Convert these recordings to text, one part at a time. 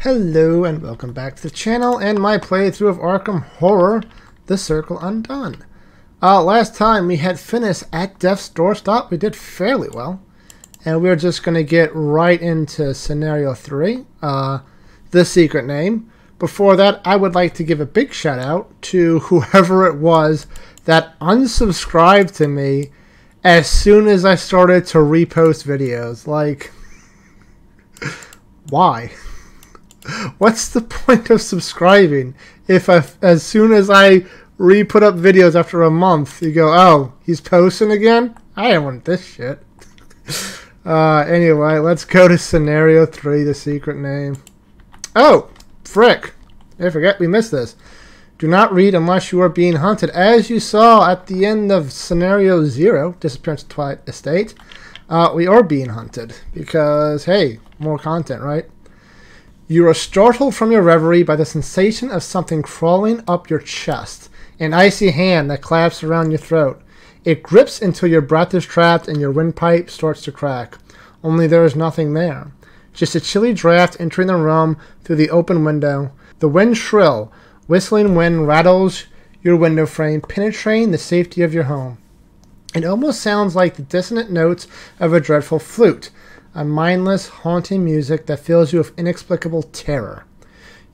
Hello and welcome back to the channel and my playthrough of Arkham Horror, The Circle Undone. Last time we had finished at Death's Doorstop. We did fairly well. And we're just going to get right into Scenario 3, The Secret Name. Before that, I would like to give a big shout out to whoever it was that unsubscribed to me as soon as I started to repost videos. Like, why? What's the point of subscribing if as soon as I re-put up videos after a month, you go, oh, he's posting again? I don't want this shit. Anyway, let's go to Scenario 3, The Secret Name. Oh, frick. I forget we missed this. Do not read unless you are being hunted. As you saw at the end of Scenario 0, Disappearance of Twilight Estate, we are being hunted. Because, hey, more content, right? You are startled from your reverie by the sensation of something crawling up your chest. An icy hand that claps around your throat. It grips until your breath is trapped and your windpipe starts to crack. Only there is nothing there. Just a chilly draft entering the room through the open window. The wind shrill, whistling wind rattles your window frame, penetrating the safety of your home. It almost sounds like the dissonant notes of a dreadful flute. A mindless, haunting music that fills you with inexplicable terror.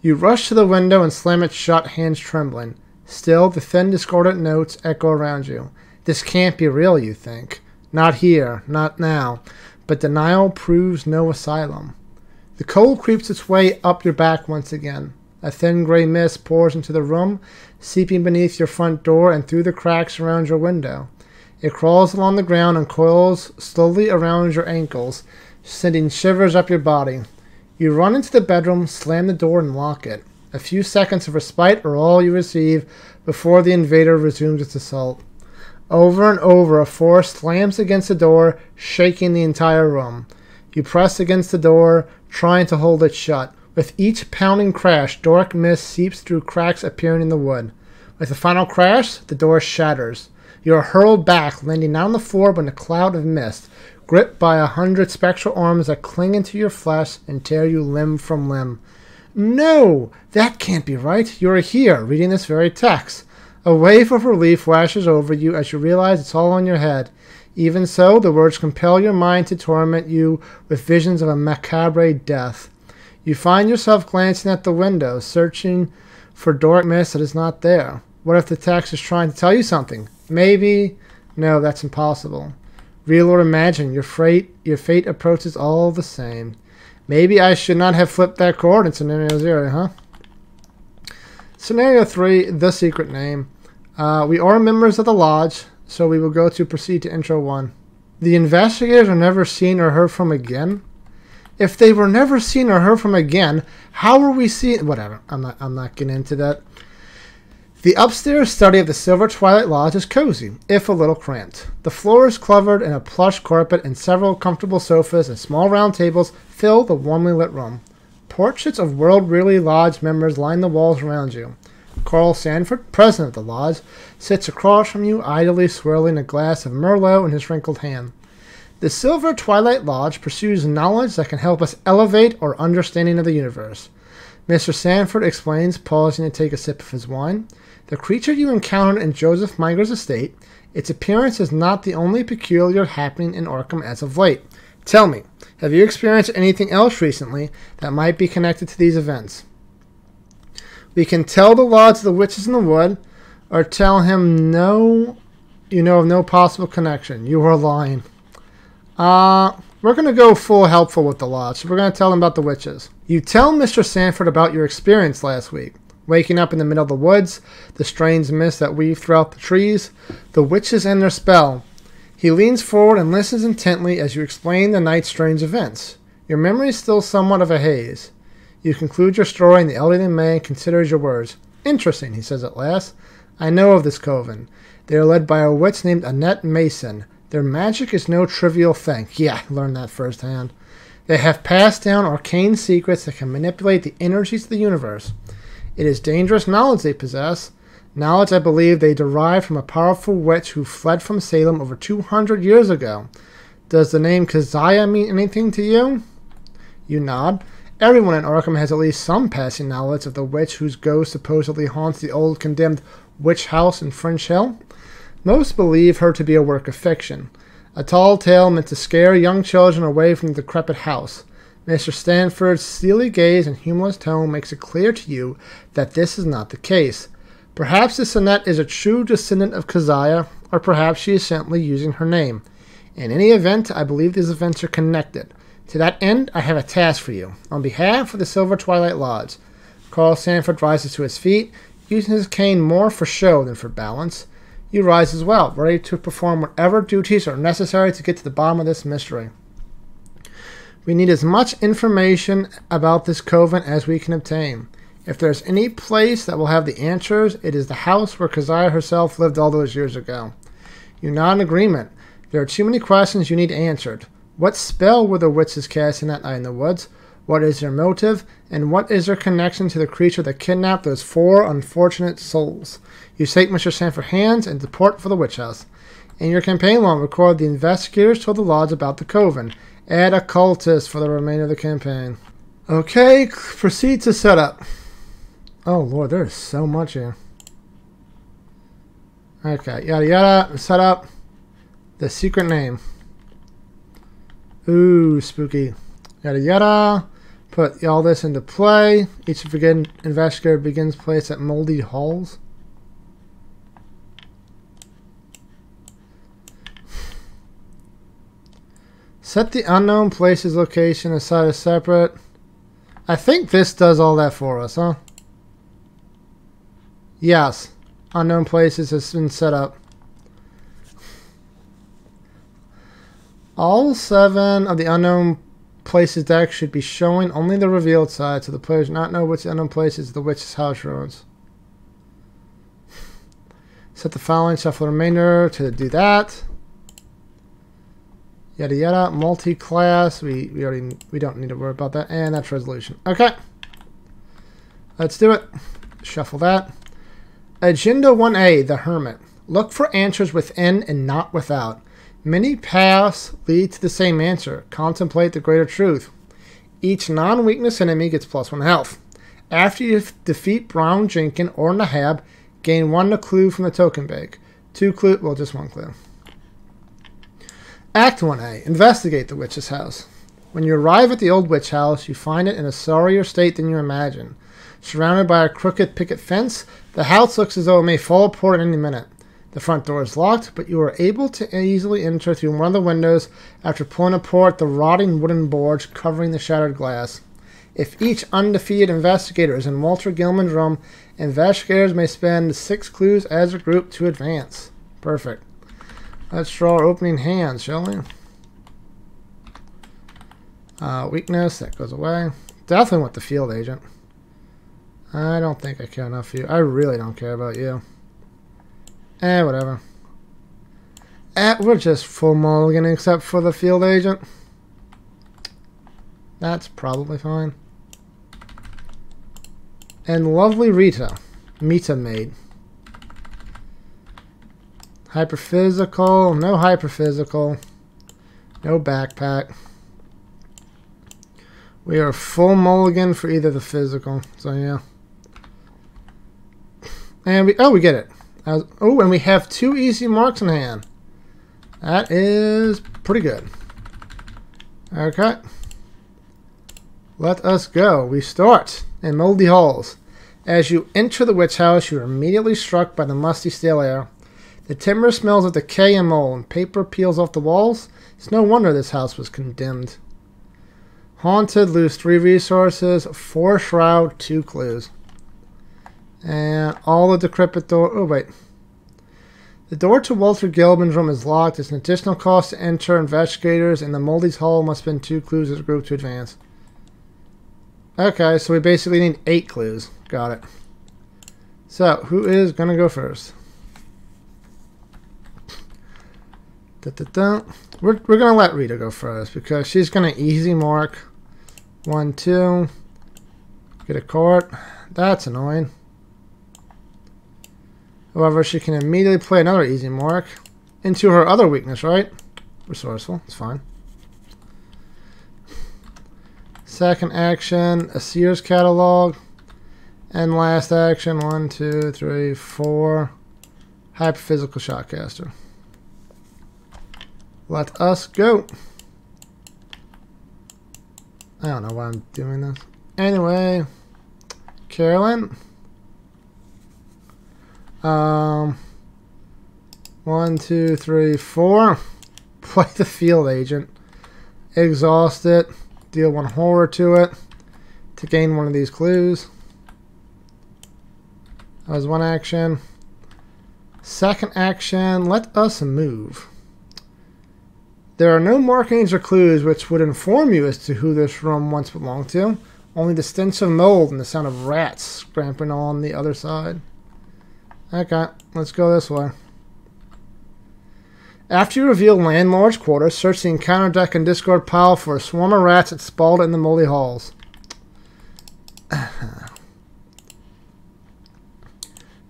You rush to the window and slam it shut, hands trembling. Still, the thin, discordant notes echo around you. This can't be real, you think. Not here, not now. But denial proves no asylum. The cold creeps its way up your back once again. A thin gray mist pours into the room, seeping beneath your front door and through the cracks around your window. It crawls along the ground and coils slowly around your ankles, sending shivers up your body. You run into the bedroom, slam the door, and lock it. A few seconds of respite are all you receive before the invader resumes its assault. Over and over, a force slams against the door, shaking the entire room. You press against the door, trying to hold it shut. With each pounding crash, dark mist seeps through cracks appearing in the wood. With the final crash, the door shatters. You are hurled back, landing not on the floor but in a cloud of mist, gripped by 100 spectral arms that cling into your flesh and tear you limb from limb. No! That can't be right. You are here, reading this very text. A wave of relief flashes over you as you realize it's all in your head. Even so, the words compel your mind to torment you with visions of a macabre death. You find yourself glancing at the window, searching for dark mist that is not there. What if the text is trying to tell you something? Maybe. No, that's impossible. Real or imagined, your fate approaches all the same. Maybe I should not have flipped that chord in Scenario 0, huh? Scenario 3, The Secret Name. We are members of the Lodge, so we will proceed to Intro 1. The investigators are never seen or heard from again? If they were never seen or heard from again, how were we seen? Whatever, I'm not getting into that. The upstairs study of the Silver Twilight Lodge is cozy, if a little cramped. The floor is covered in a plush carpet and several comfortable sofas and small round tables fill the warmly lit room. Portraits of world-weary Lodge members line the walls around you. Carl Sanford, president of the Lodge, sits across from you, idly swirling a glass of Merlot in his wrinkled hand. The Silver Twilight Lodge pursues knowledge that can help us elevate our understanding of the universe. Mr. Sanford explains, pausing to take a sip of his wine. The creature you encountered in Joseph Miger's estate, its appearance is not the only peculiar happening in Arkham as of late. Tell me, have you experienced anything else recently that might be connected to these events? We can tell the Lodge of the Witches in the Wood, or tell him no, you know of no possible connection. You are lying. We're going to go full helpful with the Lodge, so we're going to tell them about the witches. You tell Mr. Sanford about your experience last week. Waking up in the middle of the woods, the strange mist that weave throughout the trees, the witches and their spell. He leans forward and listens intently as you explain the night's strange events. Your memory is still somewhat of a haze. You conclude your story and the elderly man considers your words. Interesting, he says at last. I know of this coven. They are led by a witch named Annette Mason. Their magic is no trivial thing. Yeah, I learned that firsthand. They have passed down arcane secrets that can manipulate the energies of the universe. It is dangerous knowledge they possess. Knowledge I believe they derived from a powerful witch who fled from Salem over 200 years ago. Does the name Keziah mean anything to you? You nod. Everyone in Arkham has at least some passing knowledge of the witch whose ghost supposedly haunts the old condemned witch house in French Hill. Most believe her to be a work of fiction, a tall tale meant to scare young children away from the decrepit house. Mr. Stanford's steely gaze and humorless tone makes it clear to you that this is not the case. Perhaps this Annette is a true descendant of Keziah, or perhaps she is simply using her name. In any event, I believe these events are connected. To that end, I have a task for you. On behalf of the Silver Twilight Lodge, Carl Stanford rises to his feet, using his cane more for show than for balance. You rise as well, ready to perform whatever duties are necessary to get to the bottom of this mystery. We need as much information about this coven as we can obtain. If there's any place that will have the answers, it is the house where Keziah herself lived all those years ago. You're not in agreement. There are too many questions you need answered. What spell were the witches casting that night in the woods? What is their motive? And what is their connection to the creature that kidnapped those 4 unfortunate souls? You take Mr. Stanford's hands and depart for the witch house. In your campaign log, record the investigators told the lodge about the coven. Add a cultist for the remainder of the campaign. Okay, proceed to setup. Oh lord, there's so much here. Okay, yada yada, setup. The secret name. Ooh, spooky. Yada yada. Put all this into play. Each investigator begins place at moldy halls. Set the unknown place's location aside as separate. I think this does all that for us, huh? Yes. Unknown places has been set up. All 7 of the unknown places deck should be showing only the revealed side, so the players do not know which unknown places the witch's house ruins. Set the following, shuffle the remainder to do that. Yada yada, multi-class. We don't need to worry about that, and that's resolution. Okay, let's do it. Shuffle that. Agenda 1A, the Hermit. Look for answers within and not without. Many paths lead to the same answer. Contemplate the greater truth. Each non-weakness enemy gets +1 health. After you defeat Brown, Jenkins, or Nahab, gain 1 clue from the token bank. 2 clue, well, just 1 clue. Act 1A, investigate the witch's house. When you arrive at the old witch house, you find it in a sorrier state than you imagine. Surrounded by a crooked picket fence, the house looks as though it may fall apart at any minute. The front door is locked, but you are able to easily enter through one of the windows after pulling apart the rotting wooden boards covering the shattered glass. If each undefeated investigator is in Walter Gilman's room, investigators may spend 6 clues as a group to advance. Perfect. Let's draw our opening hands, shall we? Weakness, that goes away. Definitely want the field agent. I don't think I care enough for you. I really don't care about you. Whatever. We're just full mulligan except for the field agent. That's probably fine. And lovely Rita. Mita maid. Hyperphysical. No hyperphysical. No backpack. We are full mulligan for either the physical. So yeah. And we get it. Oh, and we have 2 easy marks in hand. That is pretty good. Okay. Let us go. We start in Moldy Halls. As you enter the witch house, you are immediately struck by the musty, stale air. The timber smells of decay and mold, and paper peels off the walls. It's no wonder this house was condemned. Haunted, lose 3 resources, 4 shroud, 2 clues. And all the decrepit door. Oh, wait. The door to Walter Gilman's room is locked. It's an additional cost to enter. Investigators in the Moldy's Hall must spend 2 clues as a group to advance. Okay, so we basically need 8 clues. Got it. So, who is going to go first? We're going to let Rita go first because she's going to easy mark. 1, 2. Get a card. That's annoying. However, she can immediately play another easy mark into her other weakness, right? Resourceful. It's fine. Second action, a Sears catalog. And last action, 1, 2, 3, 4, Hyperphysical Shotcaster. Let us go. I don't know why I'm doing this. Anyway, Carolyn. 1, 2, 3, 4. Play the field agent. Exhaust it. Deal 1 horror to it to gain one of these clues. That was 1 action. Second action, let us move. There are no markings or clues which would inform you as to who this room once belonged to. Only the stench of mold and the sound of rats scramping on the other side. Okay, let's go this way. After you reveal landlord's quarters, search the encounter deck and discard pile for a swarm of rats that sprawled in the moldy halls.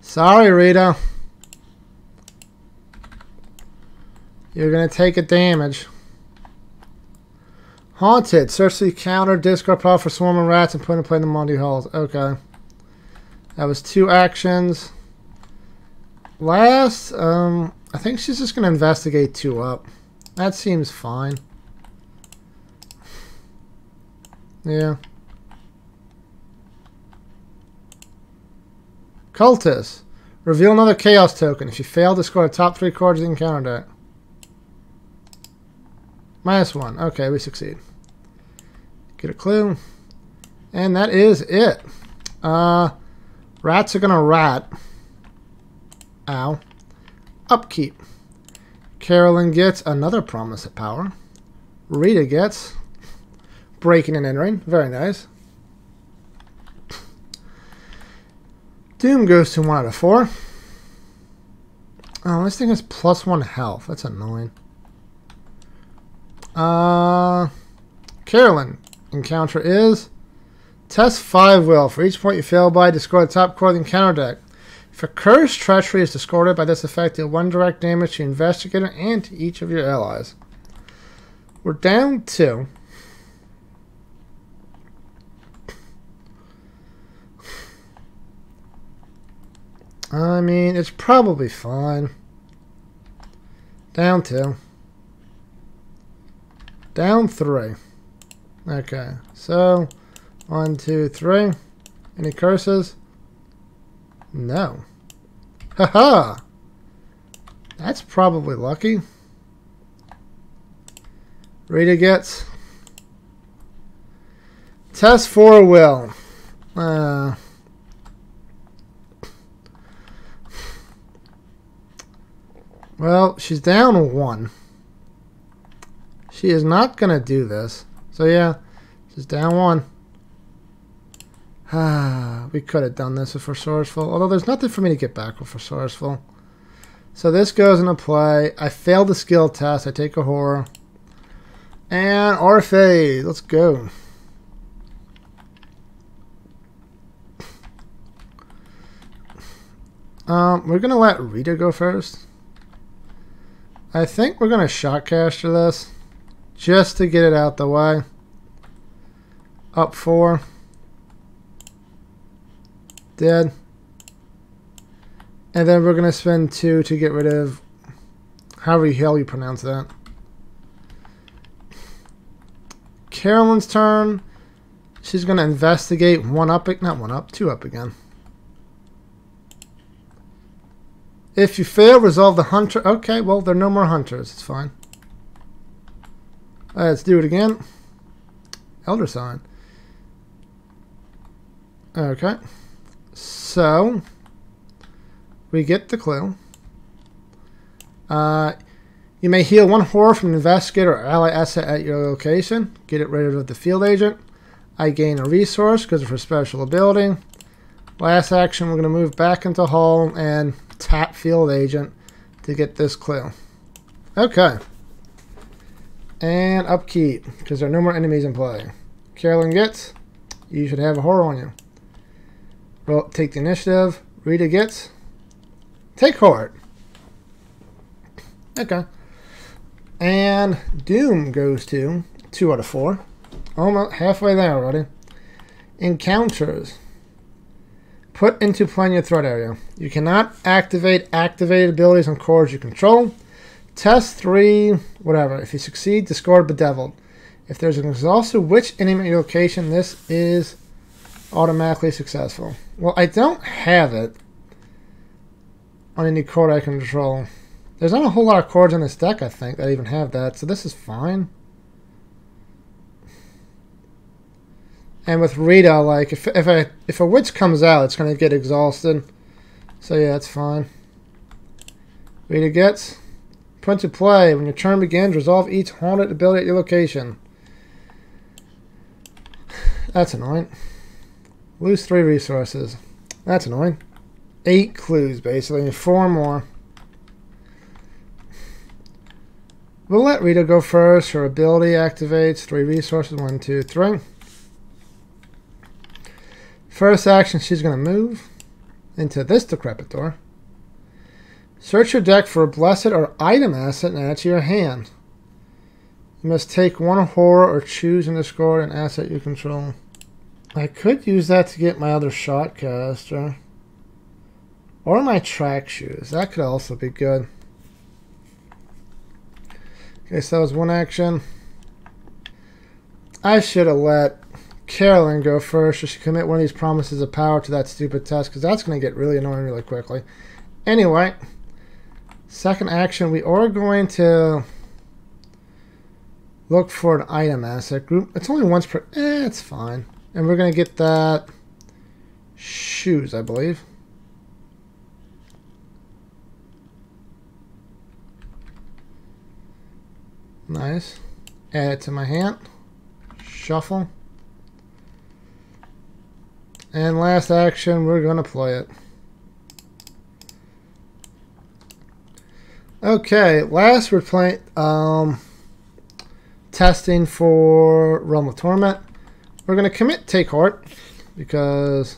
Sorry, Rita. You're going to take a damage. Haunted. Search the counter, discard pile for swarm of rats, and put in play in the moldy halls. Okay. That was 2 actions. Last, I think she's just going to investigate 2 up. That seems fine. Yeah. Cultist. Reveal another chaos token. If you fail, discard the top 3 cards of the encounter deck. -1. Okay, we succeed. Get a clue. And that is it. Rats are going to rat. Ow. Upkeep. Carolyn gets another promise of power. Rita gets breaking and entering. Very nice. Doom goes to 1 out of 4. Oh, this thing has +1 health. That's annoying. Carolyn. Encounter is test 5 will. For each point you fail by, discard the top card of the encounter deck. If a cursed treachery is discarded by this effect, deal 1 direct damage to the investigator and to each of your allies. We're down 2. I mean, it's probably fine. Down 2. Down 3. Okay, so 1, 2, 3. Any curses? No. Haha! That's probably lucky. Rita gets test 4 will. Well, she's down 1. She is not going to do this. So yeah, she's down 1. We could have done this with Resourceful. Although there's nothing for me to get back with Resourceful. So this goes into play. I failed the skill test. I take a horror. And RFA. Let's go. We're going to let Rita go first. I think we're going to Shotcaster this. Just to get it out the way. Up 4. Dead. And then we're going to spend 2 to get rid of however the hell you pronounce that. Carolyn's turn. She's going to investigate 1 up, not 1 up, 2 up again. If you fail, resolve the hunter. Okay, well, there are no more hunters. It's fine. Let's do it again. Elder Sign. Okay. So, we get the clue. You may heal 1 horror from an investigator or ally asset at your location. Get it rid of the field agent. I gain a resource because of her special ability. Last action, we're going to move back into Hall and tap field agent to get this clue. Okay. And upkeep, because there are no more enemies in play. Carolyn gets, you should have a horror on you. Well, take the initiative. Rita gets, take horror. Okay. And Doom goes to 2 out of 4. Almost halfway there already. Encounters. Put into play in your threat area. You cannot activate activated abilities on cores you control. Test 3, whatever. If you succeed, discard Bedeviled. If there's an exhausted witch enemy at your location, this is automatically successful. Well, I don't have it on any cord I can control. There's not a whole lot of cords in this deck, I think, that even have that, so this is fine. And with Rita, like, if a witch comes out, it's going to get exhausted. So yeah, it's fine. Rita gets put into play. When your turn begins, resolve each haunted ability at your location. That's annoying. Lose 3 resources. That's annoying. 8 clues, basically. 4 more. We'll let Rita go first. Her ability activates 3 resources. 1, 2, 3. First action, she's going to move into this decrepit door. Search your deck for a blessed or item asset and add it to your hand. You must take 1 horror or choose and discard an asset you control. I could use that to get my other shotcaster. Or my track shoes. That could also be good. Okay, so that was 1 action. I should have let Carolyn go first, or she commit one of these promises of power to that stupid test, because that's going to get really annoying really quickly. Anyway, second action, we are going to look for an item asset group. It's only once per... it's fine. And we're going to get that shoes, I believe. Nice. Add it to my hand. Shuffle. And last action, we're going to play it. Okay, last we're playing testing for Realm of Torment. We're going to commit Take Heart because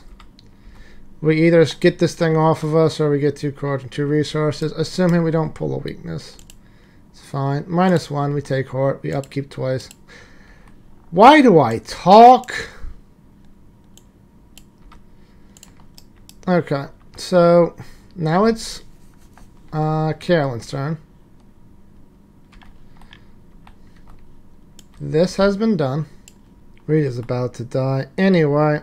we either get this thing off of us or we get 2 cards and 2 resources, assuming we don't pull a weakness. It's fine. -1, we Take Heart, we upkeep twice. Why do I talk? Okay, so now it's Carolyn's turn. This has been done. Rita's about to die. Anyway,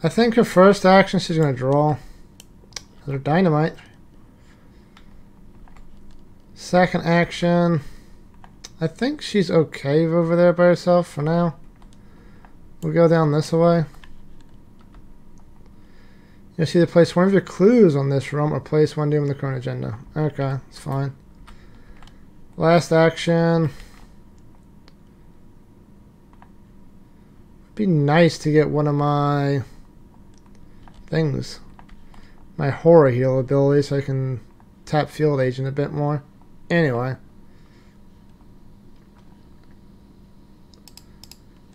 I think her first action, she's going to draw her dynamite. Second action, I think she's okay over there by herself for now. We'll go down this way. You'll see to place 1 of your clues on this realm or place 1 doom in the current agenda. Okay, it's fine. Last action. It'd be nice to get one of my things. My horror heal ability so I can tap field agent a bit more. Anyway.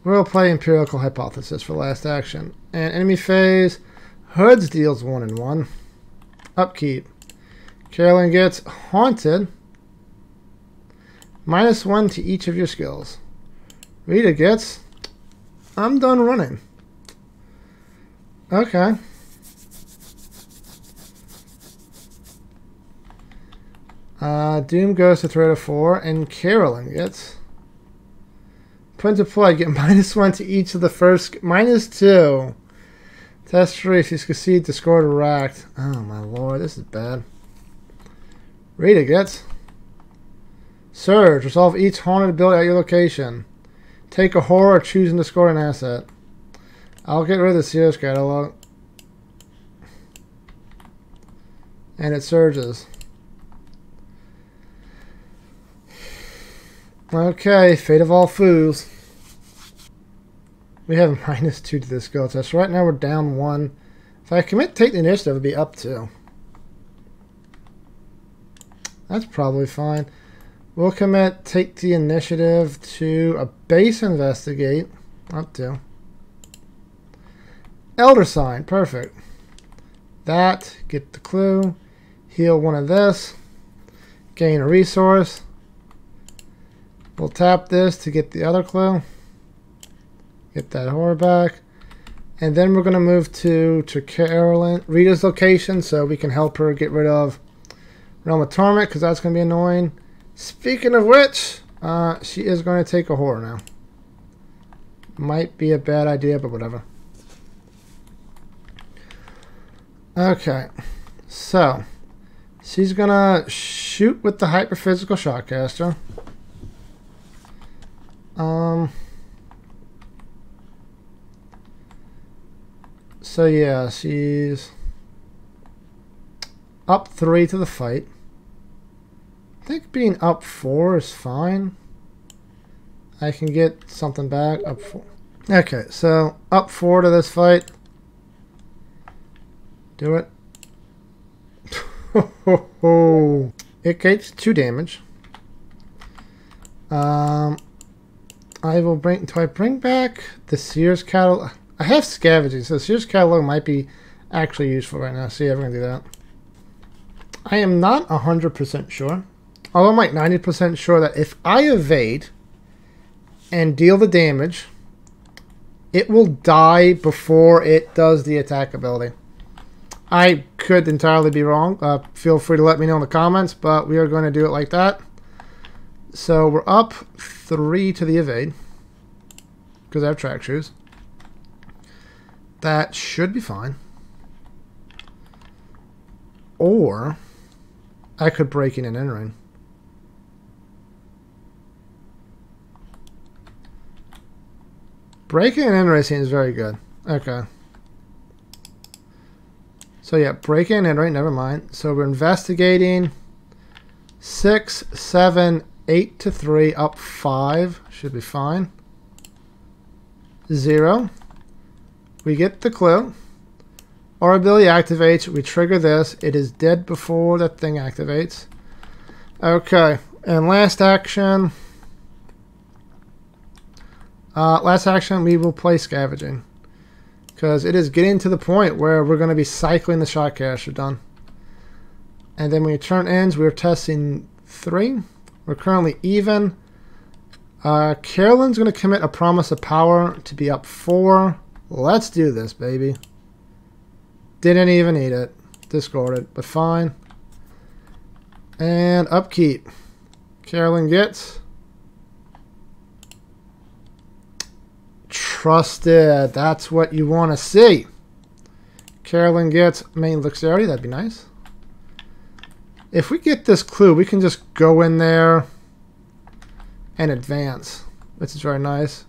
We'll play Empirical Hypothesis for last action. And enemy phase, Hoods deals 1 and 1. Upkeep. Carolyn gets Haunted. -1 to each of your skills. Rita gets I'm done running. Okay. Doom goes to threat of 4, and Carolyn gets put into play. Get -1 to each of the first. -2. Test 3. If you succeed, discard or racked. Oh my lord, this is bad. Rita gets Surge. Resolve each haunted ability at your location. Take a horror or choose and discard an asset. I'll get rid of the Sears catalog. And it surges. Okay, Fate of All Fools. We have -2 to this skill test. Right now we're down 1. If I commit Take the Initiative, it'd be up 2. That's probably fine. We'll commit Take the Initiative to a base Investigate. Up 2. Elder Sign. Perfect. That. Get the clue. Heal 1 of this. Gain a resource. We'll tap this to get the other clue. Get that horror back. And then we're going to move to Carolyn, Rita's location, so we can help her get rid of Realm of Torment, because that's going to be annoying. Speaking of which, she is going to take a horror now. Might be a bad idea, but whatever. Okay, so she's going to shoot with the Hyperphysical Shotcaster. So yeah, she's up 3 to the fight. I think being up 4 is fine. I can get something back up 4. Okay, so up 4 to this fight. Do it. It gets 2 damage. I will bring. Do I bring back the Sears catalog? I have scavenging, so Sears catalog might be actually useful right now. See, I'm going to do that. I am not 100% sure, although I'm like 90% sure that if I evade and deal the damage, it will die before it does the attack ability. I could entirely be wrong. Feel free to let me know in the comments, but we are going to do it like that. So we're up 3 to the evade because I have track shoes. That should be fine. Or I could break in and entering. Breaking and entering seems very good. Okay. So yeah, breaking and entering, never mind. So we're investigating 6, 7, 8 to 3, up 5. Should be fine. 0. We get the clue. Our ability activates. We trigger this. It is dead before that thing activates. Okay. And last action. We will play Scavenging. Because it is getting to the point where we're going to be cycling the Shotcaster done. And then when your turn ends, we're testing 3. We're currently even. Carolyn's going to commit a Promise of Power to be up 4. Let's do this, baby. Didn't even need it. Discarded, but fine. And upkeep. Carolyn gets Trusted. That's what you want to see. Carolyn gets Main Dexterity. That'd be nice. If we get this clue, we can just go in there and advance, which is very nice.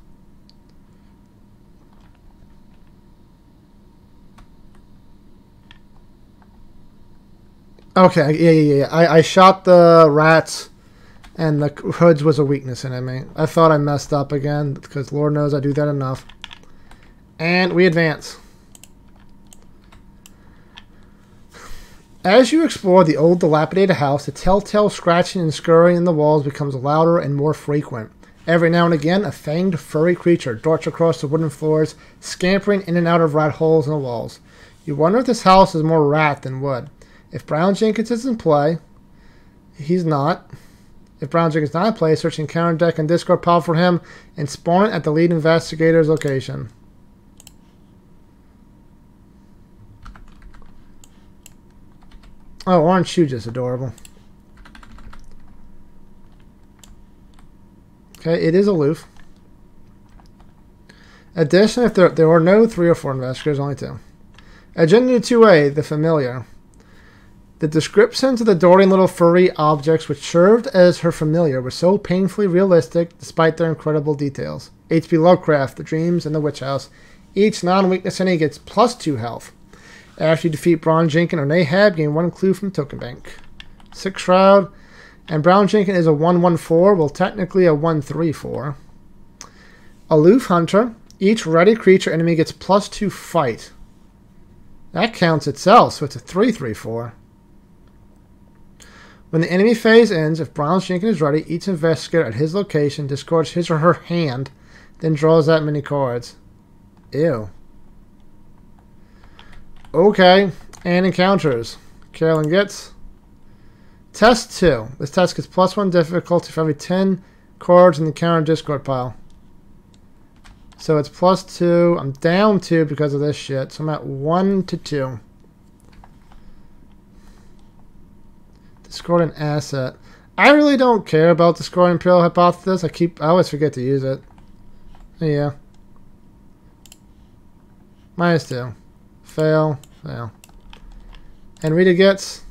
Okay, yeah. I shot the rats, and the hoods was a weakness in me. I thought I messed up again, because Lord knows I do that enough. And we advance. As you explore the old dilapidated house, the telltale scratching and scurrying in the walls becomes louder and more frequent. Every now and again, a fanged, furry creature darts across the wooden floors, scampering in and out of rat holes in the walls. You wonder if this house is more rat than wood. If Brown Jenkins is in play, he's not. If Brown Jenkins is not in play, searching counter deck and discard pile for him and spawn it at the lead investigator's location. Oh, aren't you just adorable? Okay, it is aloof. Additionally, if there are no 3 or 4 investigators, only 2. Agenda 2A, the familiar. The descriptions of the darting little furry objects which served as her familiar were so painfully realistic despite their incredible details. H.P. Lovecraft, The Dreams, and The Witch House. Each non-weakness enemy gets +2 health. After you defeat Brown Jenkins or Nahab, gain 1 clue from Token Bank. 6 Shroud. And Brown Jenkins is a 1/1/4, well technically a 1/3/4. Aloof Hunter. Each ready creature enemy gets +2 fight. That counts itself, so it's a 3/3/4. When the enemy phase ends, if Brown Jenkins is ready, each investigator at his location discards his or her hand, then draws that many cards. Ew. Okay, and encounters. Carolyn gets Test 2. This test gets +1 difficulty for every 10 cards in the counter discard pile. So it's +2. I'm down 2 because of this shit. So I'm at 1 to 2. Discard an asset. I really don't care about discarding Imperial Hypothesis. I always forget to use it. Yeah. -2. Fail. Fail. And Rita gets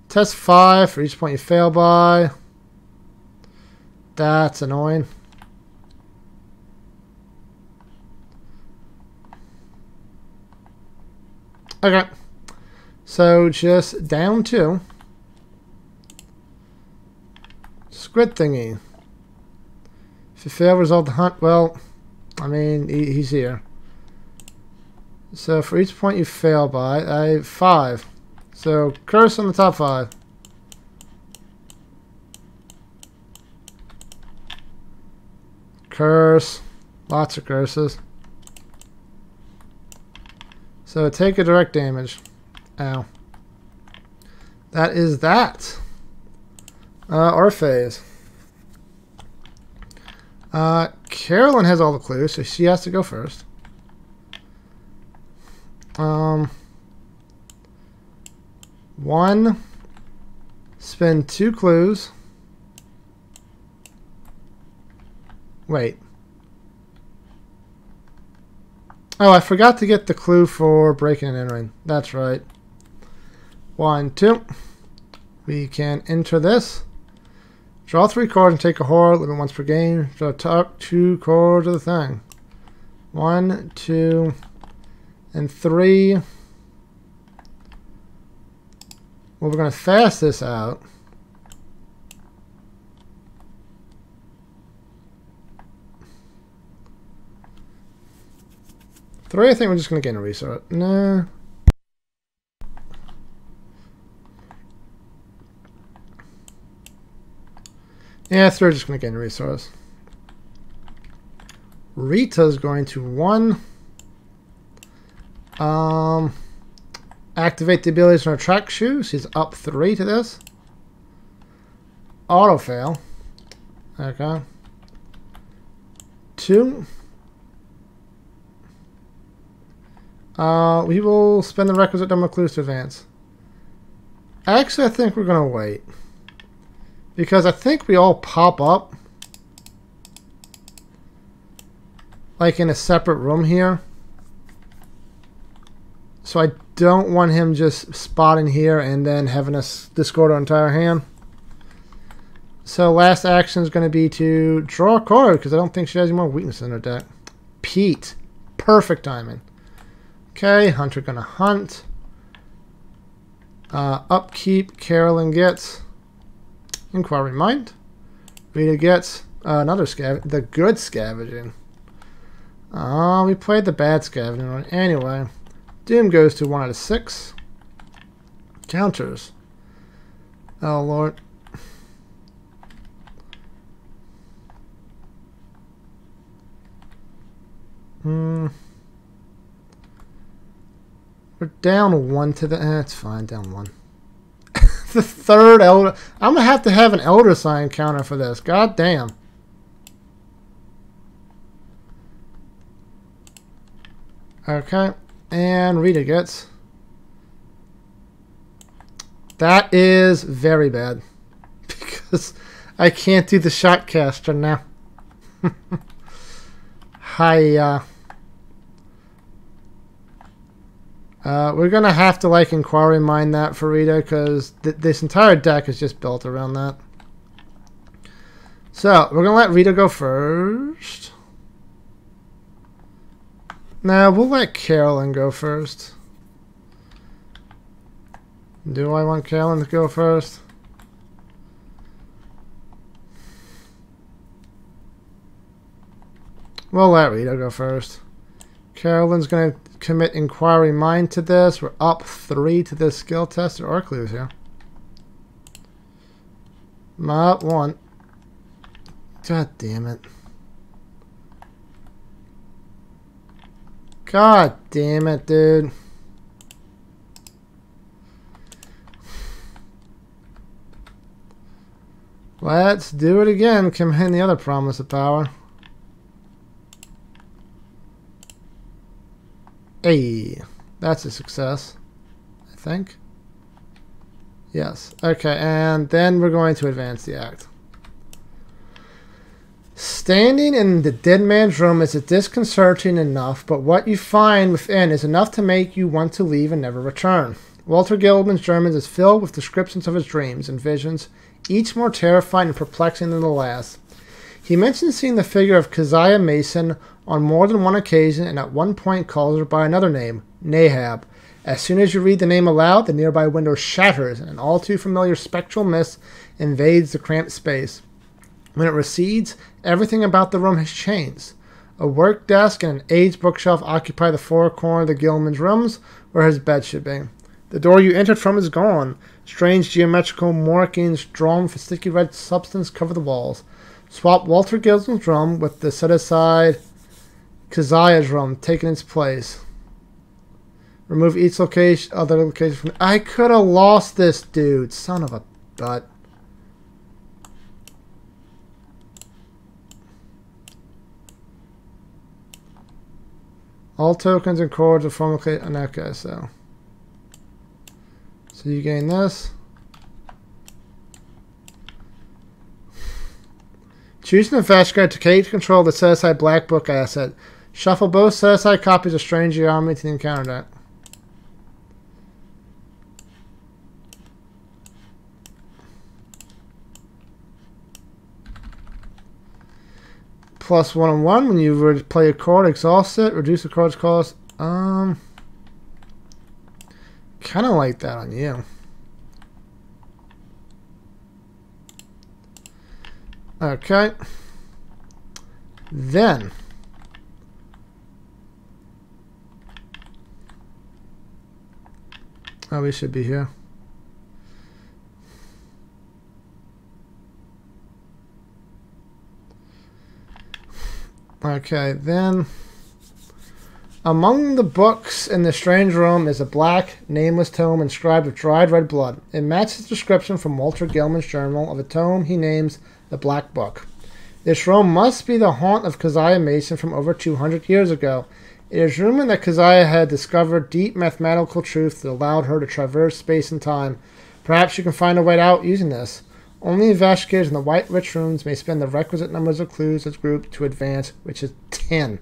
test 5 for each point you fail by. That's annoying. Okay. So just down 2. Squid thingy. If you fail, resolve the hunt. Well, I mean, he's here. So for each point you fail by, I have 5. So curse on the top 5. Curse. Lots of curses. So take a direct damage. Ow. That is that. Our phase. Carolyn has all the clues, so she has to go first. One. Spend 2 clues. Wait. Oh, I forgot to get the clue for breaking and entering. That's right. 1, 2. We can enter this. Draw 3 cards and take a horror. Limit once per game. Draw top 2 cards of the thing. 1, 2, and 3. Well, we're going to fast this out. Three, I think we're just going to gain a resource. Nah. Yeah, 3 are just going to gain a resource. Rita's going to 1. Activate the abilities on her track shoe. She's up 3 to this. Auto fail. Okay. 2. We will spend the requisite number of clues to advance. Actually, I think we're going to wait. Because I think we all pop up. Like in a separate room here. So I don't want him just spotting here and then having us discard our entire hand. So last action is going to be to draw a card because I don't think she has any more weakness in her deck. Pete. Perfect timing. Okay, Hunter gonna hunt. Upkeep, Carolyn gets Inquiry Mind. Rita gets another the good scavenging. We played the bad scavenging one. Anyway, Doom goes to 1 out of 6. Counters. Oh Lord. We're down 1 to the... it's fine, down 1. The third Elder... I'm going to have an Elder Sign counter for this. God damn. Okay. And Rita gets... that is very bad. Because I can't do the Shotcaster now. Hi, we're going to have to, like, Inquiry Mind that for Rita, because this entire deck is just built around that. So, we're going to let Rita go first. No, we'll let Carolyn go first. Do I want Carolyn to go first? We'll let Rita go first. Carolyn's going to commit Inquiry Mind to this. We're up 3 to this skill test. There are clues here. I'm up 1. God damn it. God damn it, dude. Let's do it again. Command the other promise of power. Hey, that's a success, I think. Yes. Okay, and then we're going to advance the act. Standing in the dead man's room is disconcerting enough, but what you find within is enough to make you want to leave and never return. Walter Gilman's journal is filled with descriptions of his dreams and visions, each more terrifying and perplexing than the last. He mentions seeing the figure of Keziah Mason on more than one occasion, and at one point calls her by another name, Nahab. As soon as you read the name aloud, the nearby window shatters, and an all too familiar spectral mist invades the cramped space. When it recedes, everything about the room has changed. A work desk and an aged bookshelf occupy the far corner of the Gilman's rooms, where his bed should be. The door you entered from is gone. Strange geometrical markings drawn with sticky red substance cover the walls. Swap Walter Gilman's room with the set-aside Keziah's room, taking its place. Remove each other location from... I could have lost this dude. Son of a butt. All tokens and cords are form located. Okay, so you gain this. Choose an investigator to take control of the set-aside Black Book asset. Shuffle both set-aside copies of Strange Geometry to the encounter deck. Plus 1/1 when you play a card, exhaust it, reduce the card's cost. Kind of like that on you. Okay. Then we should be here. Okay, then among the books in the strange room is a black, nameless tome inscribed with dried red blood. It matches the description from Walter Gilman's journal of a tome he names the Black Book. This room must be the haunt of Keziah Mason from over 200 years ago. It is rumored that Keziah had discovered deep mathematical truth that allowed her to traverse space and time. Perhaps you can find a way out using this. Only investigators in the White Witch rooms may spend the requisite numbers of clues as group to advance, which is 10.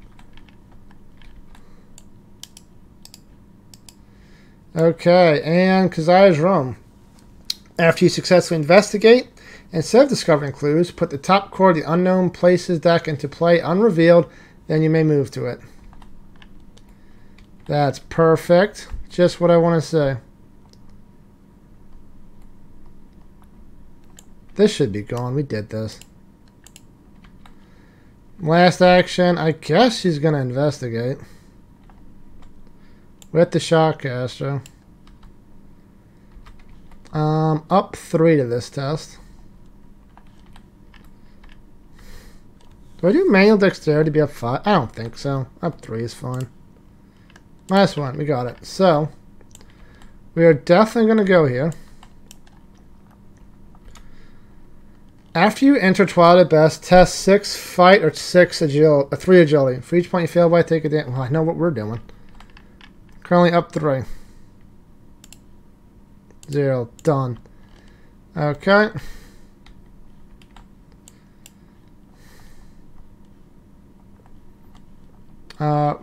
Okay, and Keziah's room. After you successfully investigate, instead of discovering clues, put the top card of the Unknown Places deck into play unrevealed, then you may move to it. That's perfect. Just what I want to say. This should be gone. We did this. Last action. I guess she's going to investigate. With the Shockcaster. Up 3 to this test. Do I do manual dexterity to be up 5? I don't think so. Up 3 is fine. Last one. We got it. So, we are definitely going to go here. After you enter Twilight at Best, test 6 fight or 3 agility. For each point you fail by, take a damage. Well, I know what we're doing. Currently up 3. 0. Done. Okay.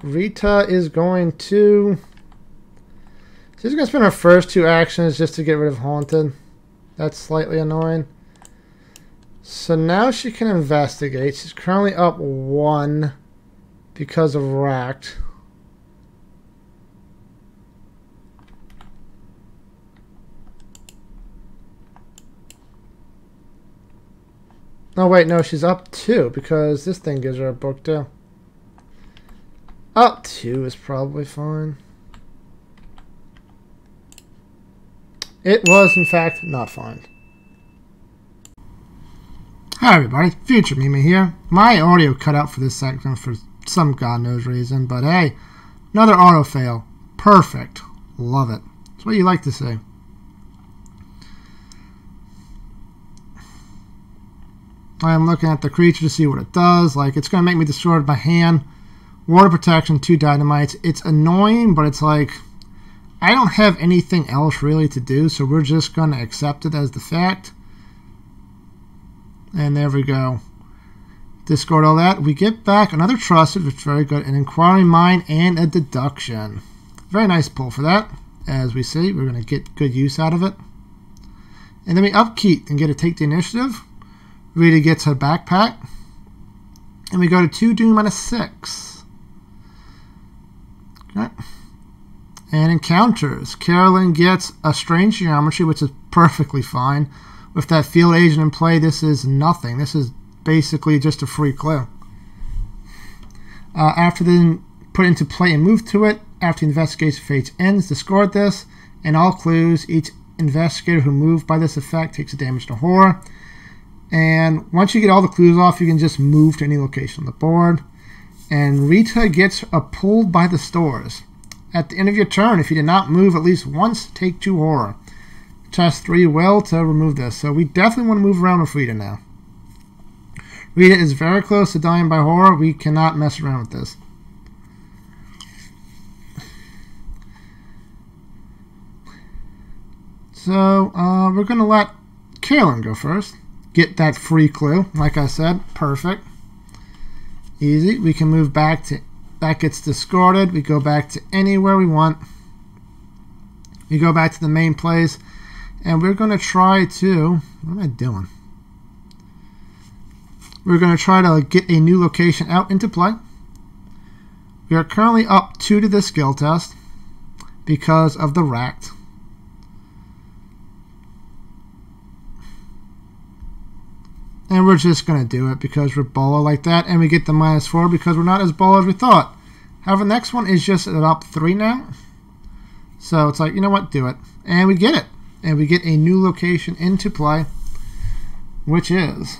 Rita is going to... She's going to spend her first 2 actions just to get rid of Haunted. That's slightly annoying. So now she can investigate. She's currently up 1 because of Racked. Oh wait, no, she's up 2 because this thing gives her a book too. Up 2 is probably fine. It was, in fact, not fine. Hi everybody, Future Mima here. My audio cut out for this section for some god knows reason, but hey, another auto fail. Perfect. Love it. That's what you like to see. I'm looking at the creature to see what it does. Like, it's going to make me discard my hand. Water protection, 2 dynamites. It's annoying, but it's like, I don't have anything else really to do, so we're just going to accept it as the fact. And there we go. Discard all that. We get back another Trusted, which is very good, an Inquiring Mind, and a Deduction. Very nice pull for that. As we see, we're going to get good use out of it. And then we upkeep and get to take the initiative. Rita gets her backpack. And we go to 2 doom and a 6. Okay. And encounters. Carolyn gets a Strange Geometry, which is perfectly fine. With that field agent in play, this is nothing. This is basically just a free clue. After then put into play and move to it, after the investigation phase ends, discard this, and all clues. Each investigator who moved by this effect takes a damage to horror. And once you get all the clues off, you can just move to any location on the board. And Rita gets a pulled by the stores. At the end of your turn, if you did not move at least once, take 2 horror. Test 3 will to remove this. So we definitely want to move around with Rita now. Rita is very close to dying by horror. We cannot mess around with this. So we're going to let Carolyn go first. Get that free clue. Like I said, perfect. Easy. We can move back to... That gets discarded. We go back to anywhere we want. We go back to the main place. And we're going to try to... What am I doing? We're going to try to get a new location out into play. We are currently up 2 to this skill test because of the Racked. And we're just going to do it because we're baller like that. And we get the -4 because we're not as baller as we thought. However, the next one is just at up 3 now. So it's like, you know what? Do it. And we get it. And we get a new location into play, which is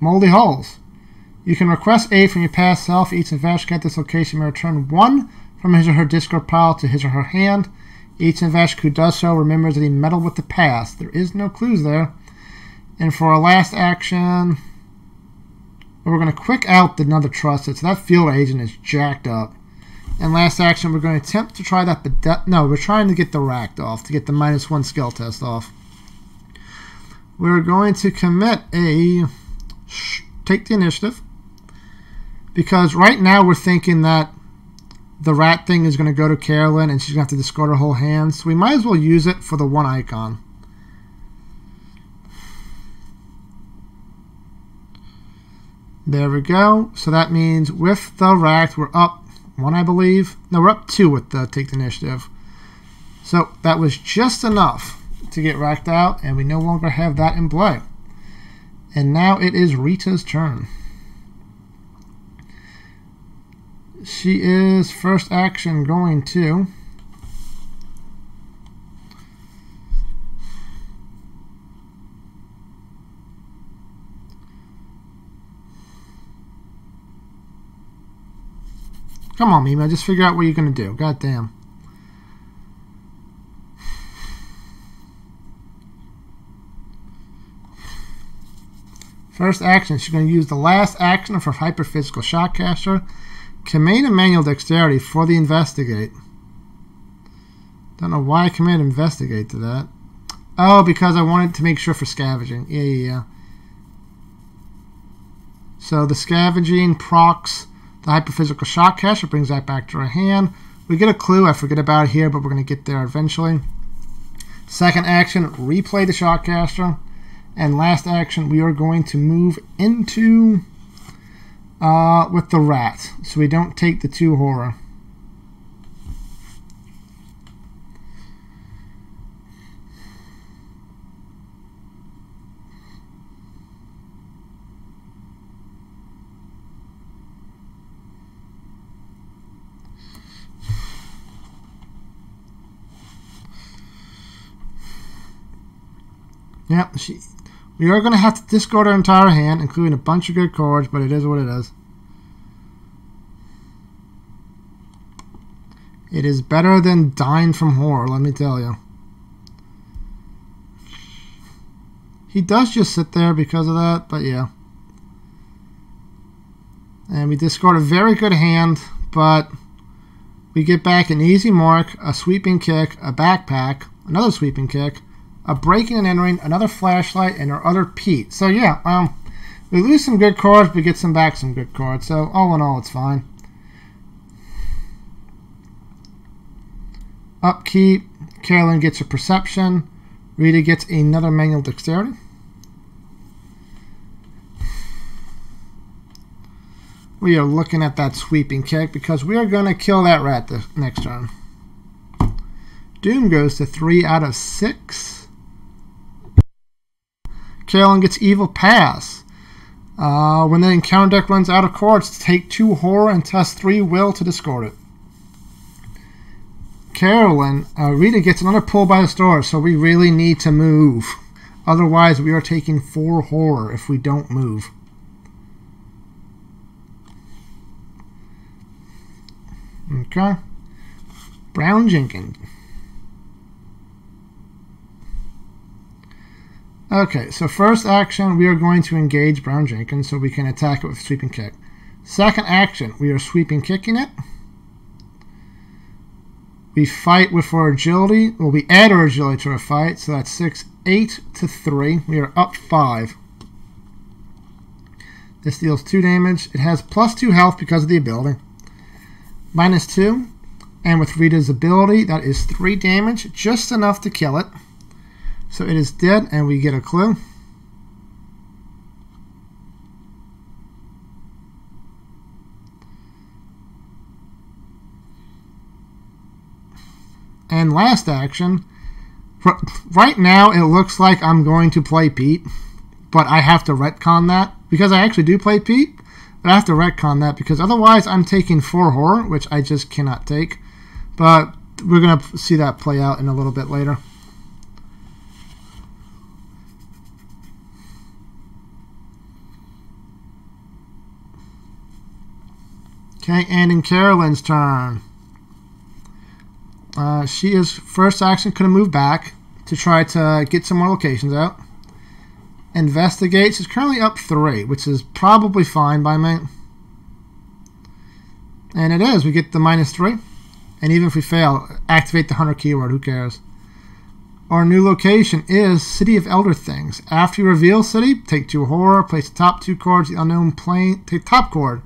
Moldy Hulls. You can request aid from your past self. Each investor at this location may return 1 from his or her discard pile to his or her hand. Each investor who does so remembers that he meddled with the past. There is no clues there. And for our last action, we're going to quick out another Trusted. So that field agent is jacked up. And last action, we're going to attempt to try that. No, we're trying to get the Racked off, to get the -1 skill test off. We're going to commit a take the initiative. Because right now we're thinking that the rat thing is going to go to Carolyn and she's going to have to discard her whole hand. So we might as well use it for the 1 icon. There we go. So that means with the Racked, we're up 1, I believe. No, we're up 2 with the take the initiative. So that was just enough to get Racked out, and we no longer have that in play. And now it is Rita's turn. She is first action going to come on, Mima, just figure out what you're going to do. God damn. First action, she's going to use the last action of her Hyperphysical Shockcaster. Command and manual dexterity for the investigate. Don't know why I command investigate to that. Oh, because I wanted to make sure for scavenging. Yeah. So the scavenging procs the Hyperphysical Shockcaster, brings that back to her hand. We get a clue I forget about here, but we're going to get there eventually. Second action, replay the Shockcaster. And last action, we are going to move into with the rat, so we don't take the 2 horror. Yep, we are going to have to discard our entire hand, including a bunch of good cards, but it is what it is. It is better than dying from horror, let me tell you. He does just sit there because of that, but yeah. And we discard a very good hand, but we get back an easy mark, a sweeping kick, a backpack, another sweeping kick, a breaking and entering, another flashlight, and our other Pete. So yeah, we lose some good cards, but get some back some good cards. So all in all, it's fine. Upkeep. Carolyn gets a perception. Rita gets another manual dexterity. We are looking at that sweeping kick because we are going to kill that rat the next turn. Doom goes to 3 out of 6. Carolyn gets evil pass. When the encounter deck runs out of cards, take 2 horror and test 3 will to discard it. Carolyn, Rita gets another pull by the stars, so we really need to move. Otherwise, we are taking 4 horror if we don't move. Okay. Brown Jenkins. Okay, so first action, we are going to engage Brown Jenkins so we can attack it with sweeping kick. Second action, we are sweeping kicking it. We fight with our agility. Well, we add our agility to our fight, so that's 6, 8 to 3. We are up 5. This deals 2 damage. It has +2 health because of the ability. -2, and with Rita's ability, that is 3 damage, just enough to kill it. So it is dead, and we get a clue. And last action, right now it looks like I'm going to play Pete, but I have to retcon that, because I actually do play Pete. But I have to retcon that because otherwise I'm taking 4 horror, which I just cannot take. But we're going to see that play out in a little bit later. Okay, and in Carolyn's turn. She is first action going to move back to try to get some more locations out. Investigate. She's currently up 3, which is probably fine by me. And it is. We get the -3. And even if we fail, activate the Hunter keyword. Who cares? Our new location is City of Elder Things. After you reveal City, take 2 horror, place the top 2 cards of the unknown plane. Take top card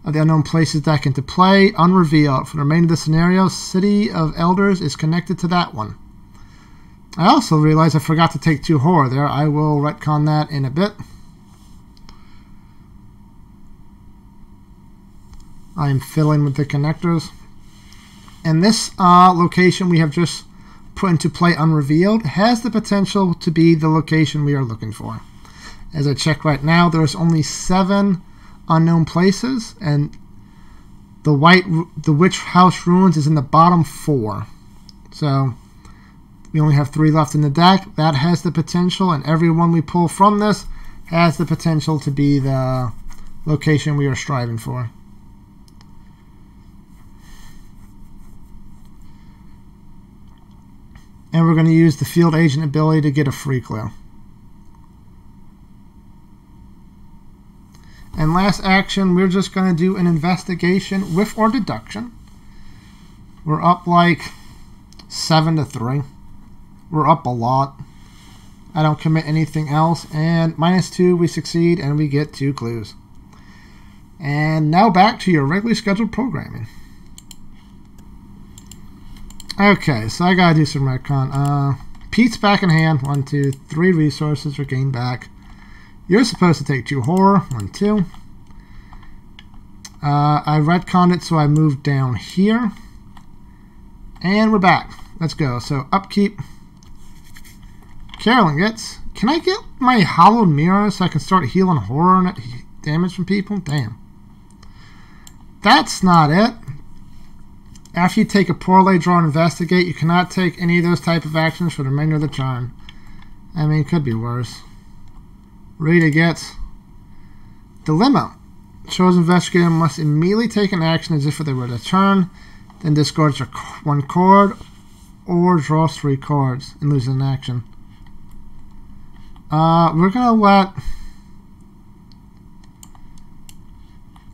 of the unknown places deck into play, unreveal. For the remainder of the scenario, City of Elders is connected to that one. I also realized I forgot to take 2 horror there. I will retcon that in a bit. I'm filling with the connectors. And this location we have just put into play unrevealed has the potential to be the location we are looking for. As I check right now, there's only 7 unknown places, and the Witch House Ruins is in the bottom 4. So we only have 3 left in the deck. That has the potential, and every one we pull from this has the potential to be the location we are striving for. And we're going to use the Field Agent ability to get a free clue. And last action, we're just going to do an investigation with our deduction. We're up like 7 to 3. We're up a lot. I don't commit anything else. And -2, we succeed, and we get 2 clues. And now back to your regularly scheduled programming. Okay, so I gotta do some retcon. Pete's back in hand. 1, 2, 3 resources are gained back. You're supposed to take 2 horror. 1, 2. I retconned it, so I moved down here. And we're back. Let's go. So upkeep. Carolyn gets. Can I get my hollowed mirror so I can start healing horror and damage from people? Damn. That's not it. After you take a parlay, draw, and investigate, you cannot take any of those type of actions for the remainder of the turn. I mean, it could be worse. Rita gets Dilemma. Shows investigator must immediately take an action as if they were to turn, then discards 1 card, or draws 3 cards and loses an action. We're gonna let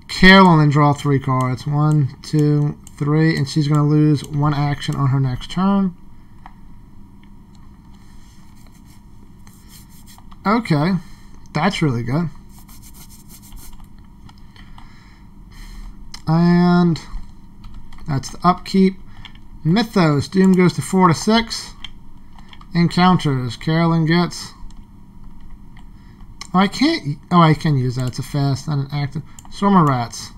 Carolyn draw 3 cards. 1, 2, 3, and she's gonna lose 1 action on her next turn. Okay, that's really good. And that's the upkeep. Mythos. Doom goes to 4 to 6. Encounters. Carolyn gets... Oh, I can't... Oh, I can use that. It's a fast, not an active. Swarm of Rats.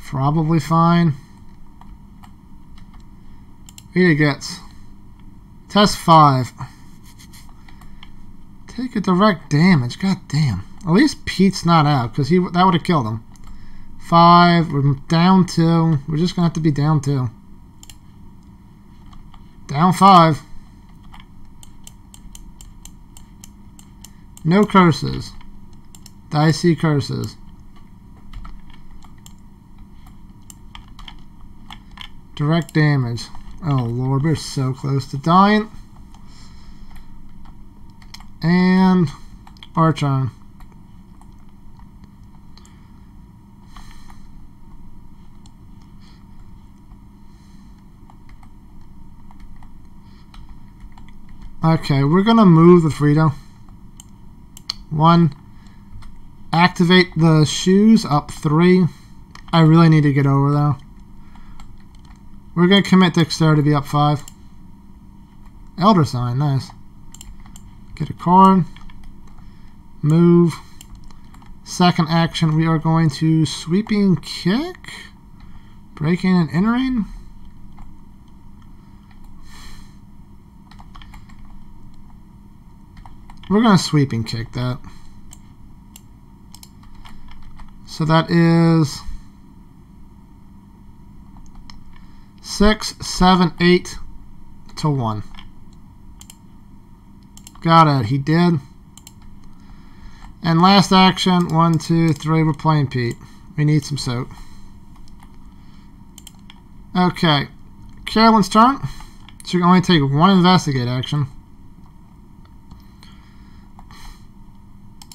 Probably fine. Rita gets... Test 5. Take a direct damage. God damn. At least Pete's not out, because that would have killed him. 5. We're down 2. We're just going to have to be down 2. Down 5. No curses. Dicey curses. Direct damage. Oh lord, we're so close to dying. And our turn. Okay, we're gonna move the Frito. 1. Activate the shoes up 3. I really need to get over there. We're gonna commit Dexterity to be up 5. Elder Sign, nice. Get a card. Move. Second action, we are going to Sweeping Kick. Breaking and entering. We're going to Sweeping Kick that. So that is 6, 7, 8 to 1. Got it. He did. And last action, 1, 2, 3. We're playing Pete. We need some soap. Okay. Carolyn's turn. She can only take 1 investigate action.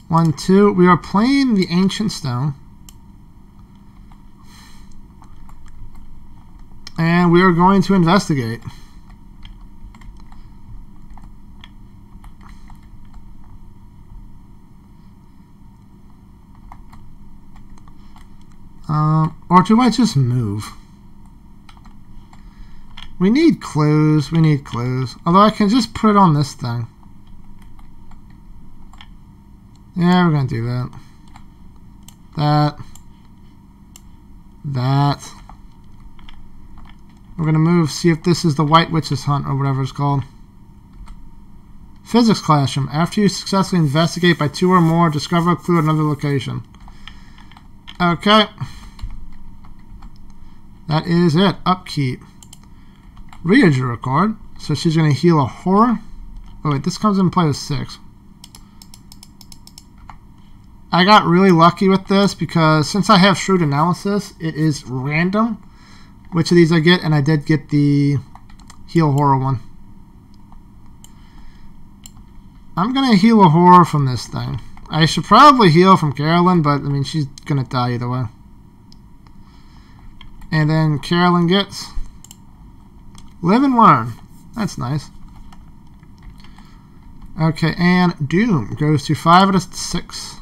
1, 2. We are playing the Ancient Stone. And we are going to investigate. Or do I just move? We need clues. We need clues. Although I can just put it on this thing. Yeah, we're going to do that. That. We're going to move, see if this is the White Witch's Hunt or whatever it's called. Physics Classroom. After you successfully investigate by 2 or more, discover a clue at another location. Okay. That is it. Upkeep. Rhea drew a card, so she's going to heal a horror. Oh wait, this comes in play with 6. I got really lucky with this because since I have Shrewd Analysis, it is random which of these I get, and I did get the heal horror one. I'm going to heal a horror from this thing. I should probably heal from Carolyn, but I mean, she's going to die either way. And then Carolyn gets Live and Learn. That's nice. Okay, and Doom goes to 5 out of 6.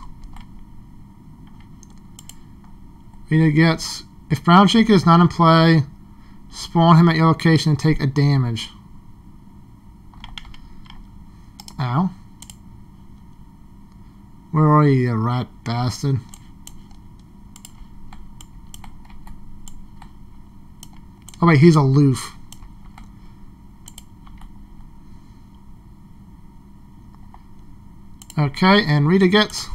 Rita gets, if Brown Shaker is not in play, spawn him at your location and take a damage. Ow. Where are you, you rat bastard? Oh wait, he's aloof. Okay, and Rita gets...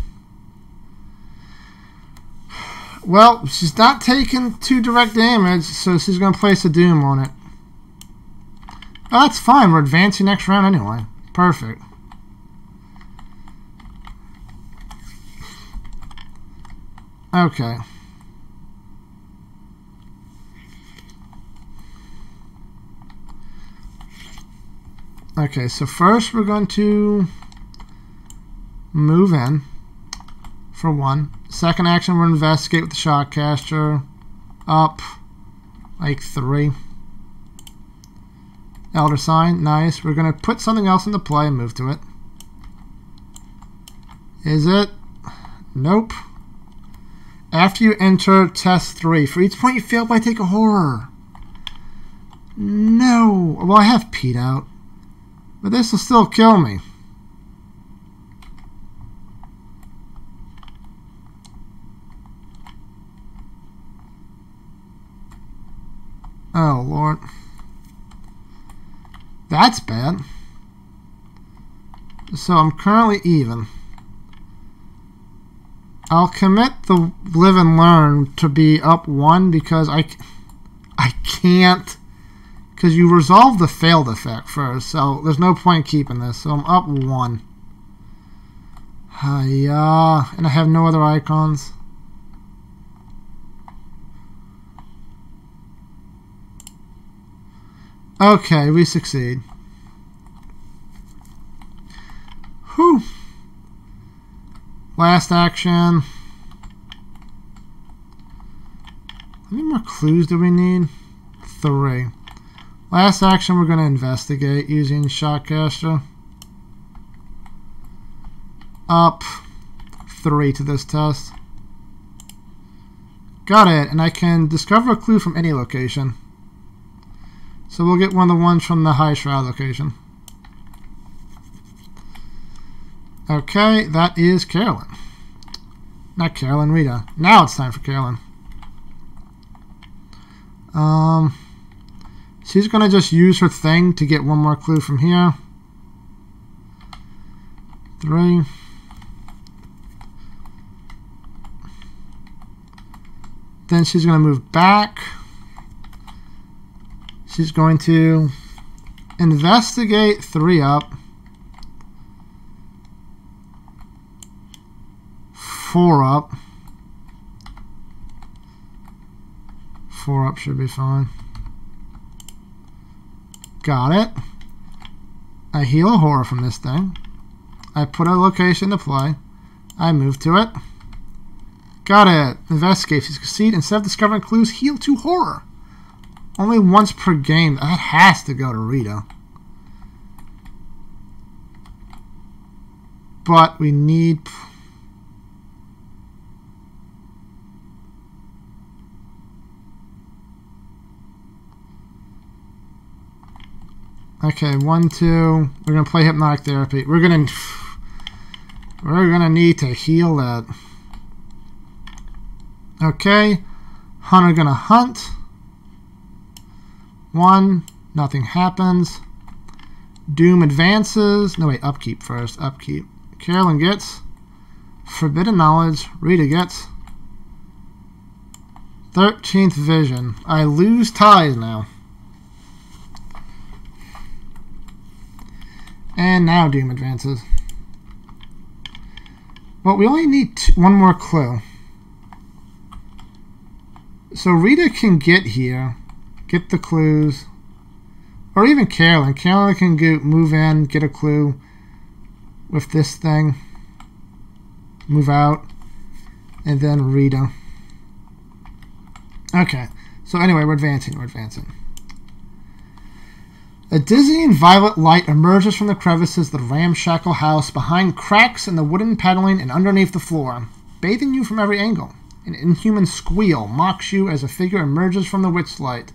Well, she's not taking 2 direct damage, so she's going to place a Doom on it. Oh, that's fine. We're advancing next round anyway. Perfect. Okay. Okay, so first we're going to move in for 1. Second action, we'll investigate with the Shockcaster. Up like 3. Elder Sign, nice. We're going to put something else into play and move to it. Is it? Nope. After you enter test 3, for each point you fail by, take a horror. No. Well, I have Pete out, but this will still kill me. Oh, Lord. That's bad. So I'm currently even. I'll commit the live and learn to be up 1 because I can't, because you resolve the failed effect first, so there's no point keeping this. So I'm up 1. And I have no other icons. Okay, we succeed. Whew. Last action. How many more clues do we need? 3. Last action, we're going to investigate using Shockcaster. Up 3 to this test. Got it, and I can discover a clue from any location. So we'll get one of the ones from the High Shroud location. Okay, that is Carolyn. Not Carolyn, Rita. Now it's time for Carolyn. She's going to just use her thing to get one more clue from here. 3. Then she's going to move back. She's going to investigate 3 up. 4 up. 4 up should be fine. Got it. I heal a horror from this thing. I put a location to play. I move to it. Got it. Investigate. If you succeed, instead of discovering clues, heal 2 horror. Only once per game. That has to go to Rita. But we need... Okay, 1, 2. We're gonna play Hypnotic Therapy. We're gonna need to heal that. Okay, Hunter gonna hunt. 1, nothing happens. Doom advances. No, wait, upkeep first. Upkeep. Carolyn gets Forbidden Knowledge. Rita gets 13th Vision. I lose ties now. And now Doom advances. Well, we only need 1 more clue. So Rita can get here, get the clues, or even Carolyn. Carolyn can move in, get a clue with this thing, move out, and then Rita. Okay, so anyway, we're advancing. A dizzying violet light emerges from the crevices of the ramshackle house, behind cracks in the wooden paneling and underneath the floor, bathing you from every angle. An inhuman squeal mocks you as a figure emerges from the witchlight.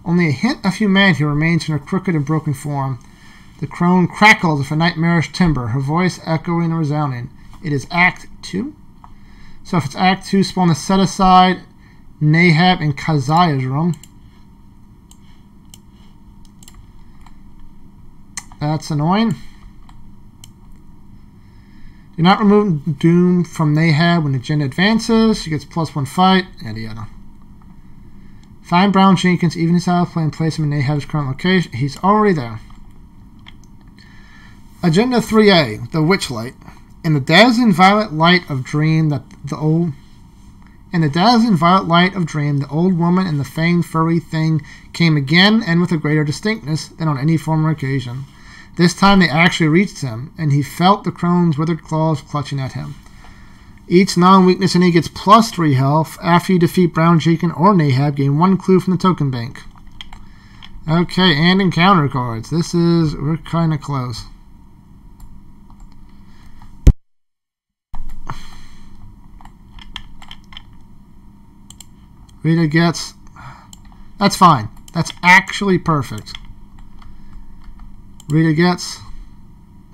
Only a hint of humanity remains in her crooked and broken form. The crone crackles with a nightmarish timbre, her voice echoing and resounding. It is Act 2? So if it's Act 2, spawn to set aside Nahab in Kaziah's room. That's annoying. Do not remove Doom from Nahab when the agenda advances. She gets +1 fight, yada yada. Find Brown Jenkins, even his out of play, and place him in Nahab's current location. He's already there. Agenda 3A, the Witchlight. In the dazzling violet light of dream the old woman and the fanged furry thing came again, and with a greater distinctness than on any former occasion. This time they actually reached him, and he felt the crone's withered claws clutching at him. Each non-weakness enemy gets plus 3 health. After you defeat Brown Chicken or Nahab, gain 1 clue from the token bank. Okay, and encounter cards. We're kind of close. Rita gets... That's fine. That's actually perfect. Rita gets...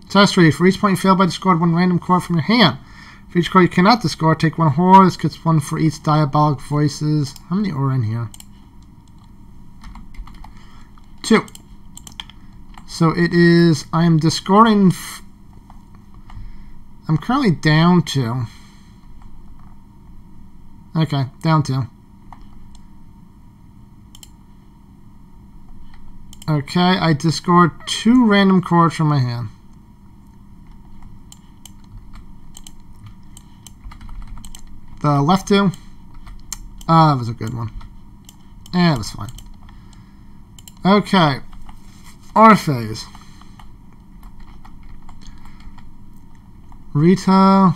Test read. For each point you fail by, discard 1 random card from your hand. For each card you cannot discard, take 1 horror. This gets 1 for each diabolic voices. How many are in here? 2. So it is... I am discarding... I'm currently down 2. Okay, down 2. Okay, I discard 2 random cards from my hand. The left 2. That was a good one. And it was fine. Okay. Orpheus. Rita.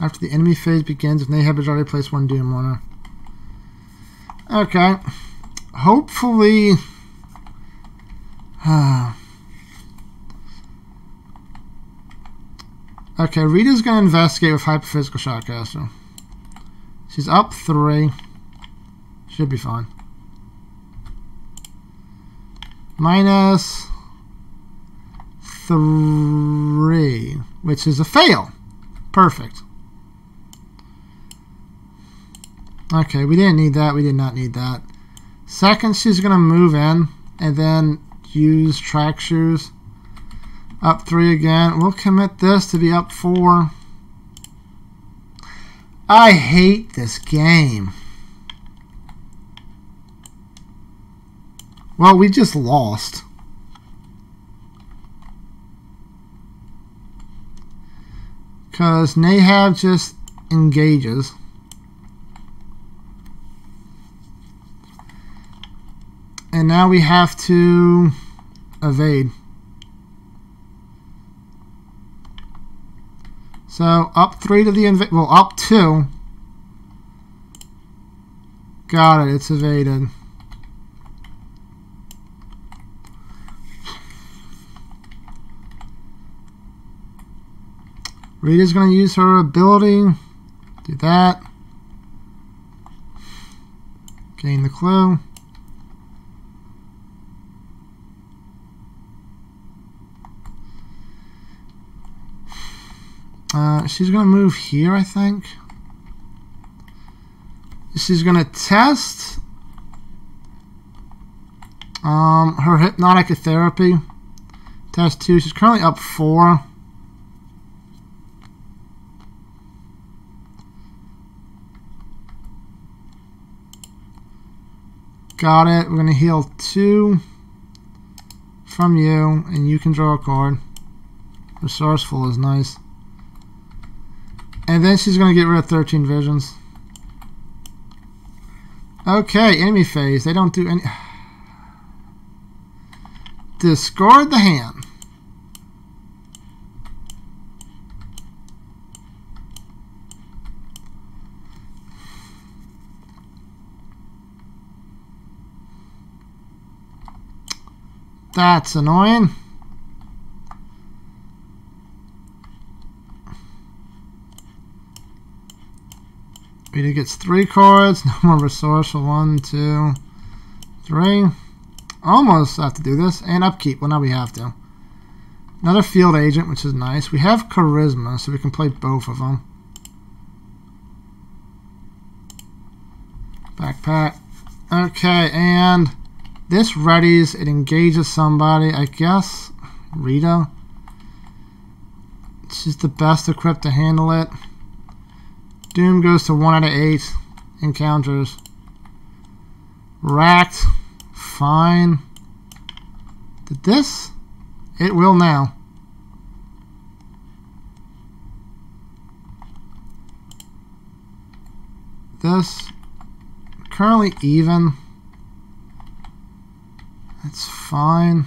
After the enemy phase begins, if Nahab has already placed 1 Doom on her. Okay. Hopefully... Okay, Rita's going to investigate with Hyperphysical Shotcaster. She's up 3. Should be fine. Minus 3, which is a fail. Perfect. Okay, we didn't need that. We did not need that. Second, she's going to move in and then use Track Shoes. Up 3 again. We'll commit this to be up 4. I hate this game. Well, we just lost. Because Nahab just engages. And now we have to evade. So, up 3 to the well, up 2. Got it, it's evaded. Rita's going to use her ability. Do that. Gain the clue. She's going to move here, I think. She's going to test her hypnotic therapy. Test 2. She's currently up 4. Got it. We're going to heal 2 from you, and you can draw a card. Resourceful is nice. And then she's going to get rid of 13 visions. Okay, enemy phase. They don't do any... Discard the hand. That's annoying. Rita gets 3 cards. No more resourceful. 1, 2, 3. Almost have to do this. And upkeep. Well, now we have to. Another field agent, which is nice. We have charisma, so we can play both of them. Backpack. Okay, and this readies. It engages somebody. I guess Rita. She's the best equipped to handle it. Doom goes to 1 out of 8 encounters. Racked. Fine. Did this? It will now. This. Currently even. That's fine.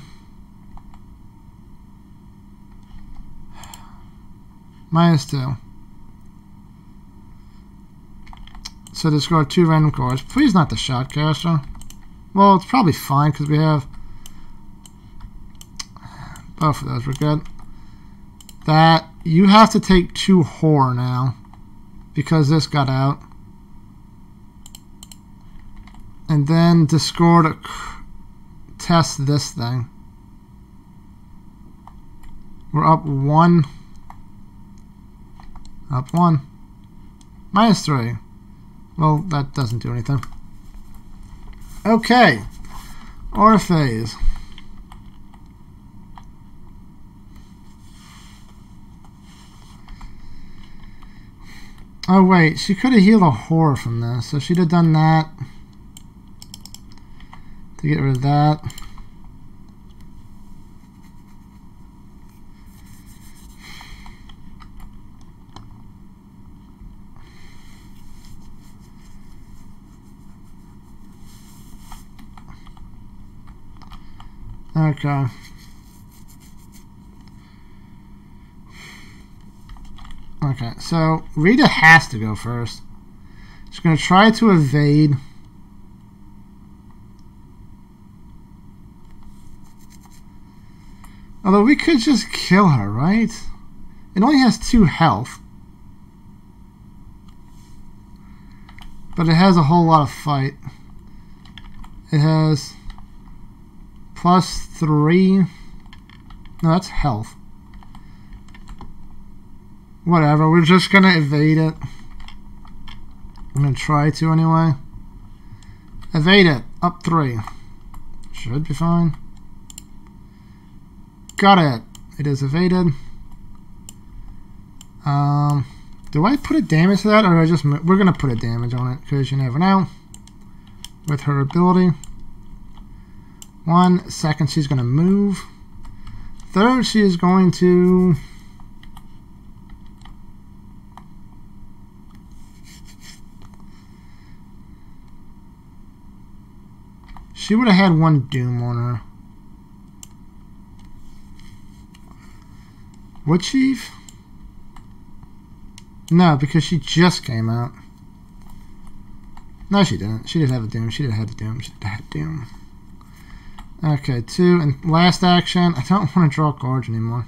-2. So discard 2 random cards. Please not the Shotcaster. Well, it's probably fine because we have both of those. We're good. That you have to take 2 horror now because this got out. And then discard a test this thing. We're up 1. Up 1. -3. Well, that doesn't do anything. Okay. Order phase. Oh wait, she could have healed a horror from this, so she'd have done that to get rid of that. Okay. Okay, so Rita has to go first. She's going to try to evade. Although we could just kill her, right? It only has 2 health. But it has a whole lot of fight. It has +3. No, that's health. Whatever, we're just going to evade it. I'm going to try to anyway. Evade it. Up 3. Should be fine. Got it. It is evaded. Do I put a damage to that, or do I just... We're going to put a damage on it, because you never know. With her ability. 1 second, she's going to move. Third, she is going to... She would have had 1 doom on her. Would she? No, because she just came out. No, she didn't. She did have a doom. She did have a doom. She did have a doom. Okay, 2. And last action. I don't want to draw cards anymore.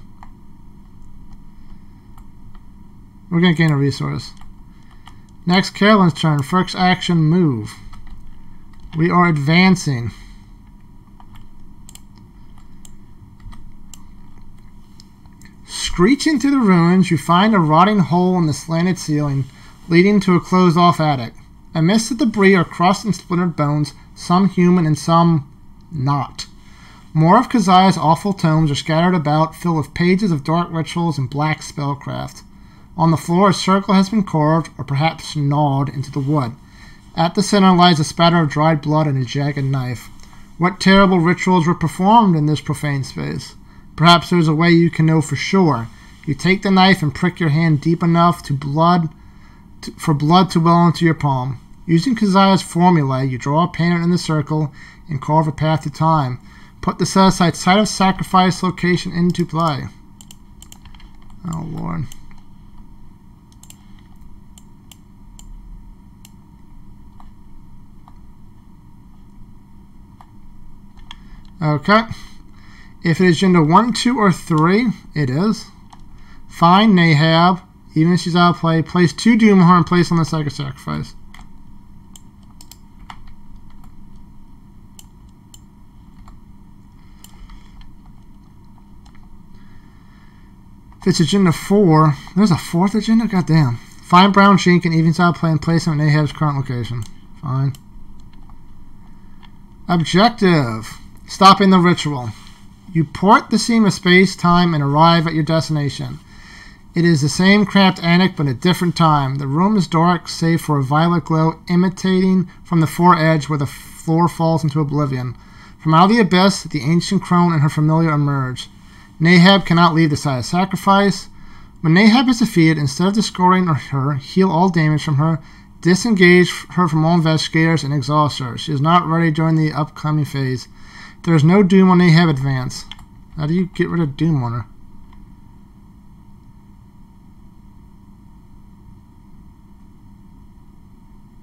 We're going to gain a resource. Next, Carolyn's turn. First action, move. We are advancing. Screeching through the ruins, you find a rotting hole in the slanted ceiling, leading to a closed-off attic. Amidst the debris are crushed and splintered bones, some human and some not. More of Keziah's awful tomes are scattered about, filled with pages of dark rituals and black spellcraft. On the floor, a circle has been carved, or perhaps gnawed, into the wood. At the center lies a spatter of dried blood and a jagged knife. What terrible rituals were performed in this profane space? Perhaps there's a way you can know for sure. You take the knife and prick your hand deep enough for blood to well into your palm. Using Keziah's formula, you draw a pattern in the circle and carve a path to time. Put the set-aside site of sacrifice location into play. Oh, Lord. Okay. If it is agenda 1, 2, or 3, it is. Find Nahab, even if she's out of play. Place 2 Doom on her and place on the site of sacrifice. If it's agenda 4, there's a 4th agenda? Goddamn. Find Brown Chink and even out of play and place him at Nahab's current location. Fine. Objective. Stopping the ritual. You port the seam of space-time and arrive at your destination. It is the same cramped attic, but a different time. The room is dark, save for a violet glow emanating from the floor edge where the floor falls into oblivion. From out of the abyss, the ancient crone and her familiar emerge. Nahab cannot leave the site of sacrifice. When Nahab is defeated, instead of discarding her, heal all damage from her, disengage her from all investigators, and exhaust her. She is not ready during the upcoming phase. There's no Doom when they have advance. How do you get rid of Doom on her?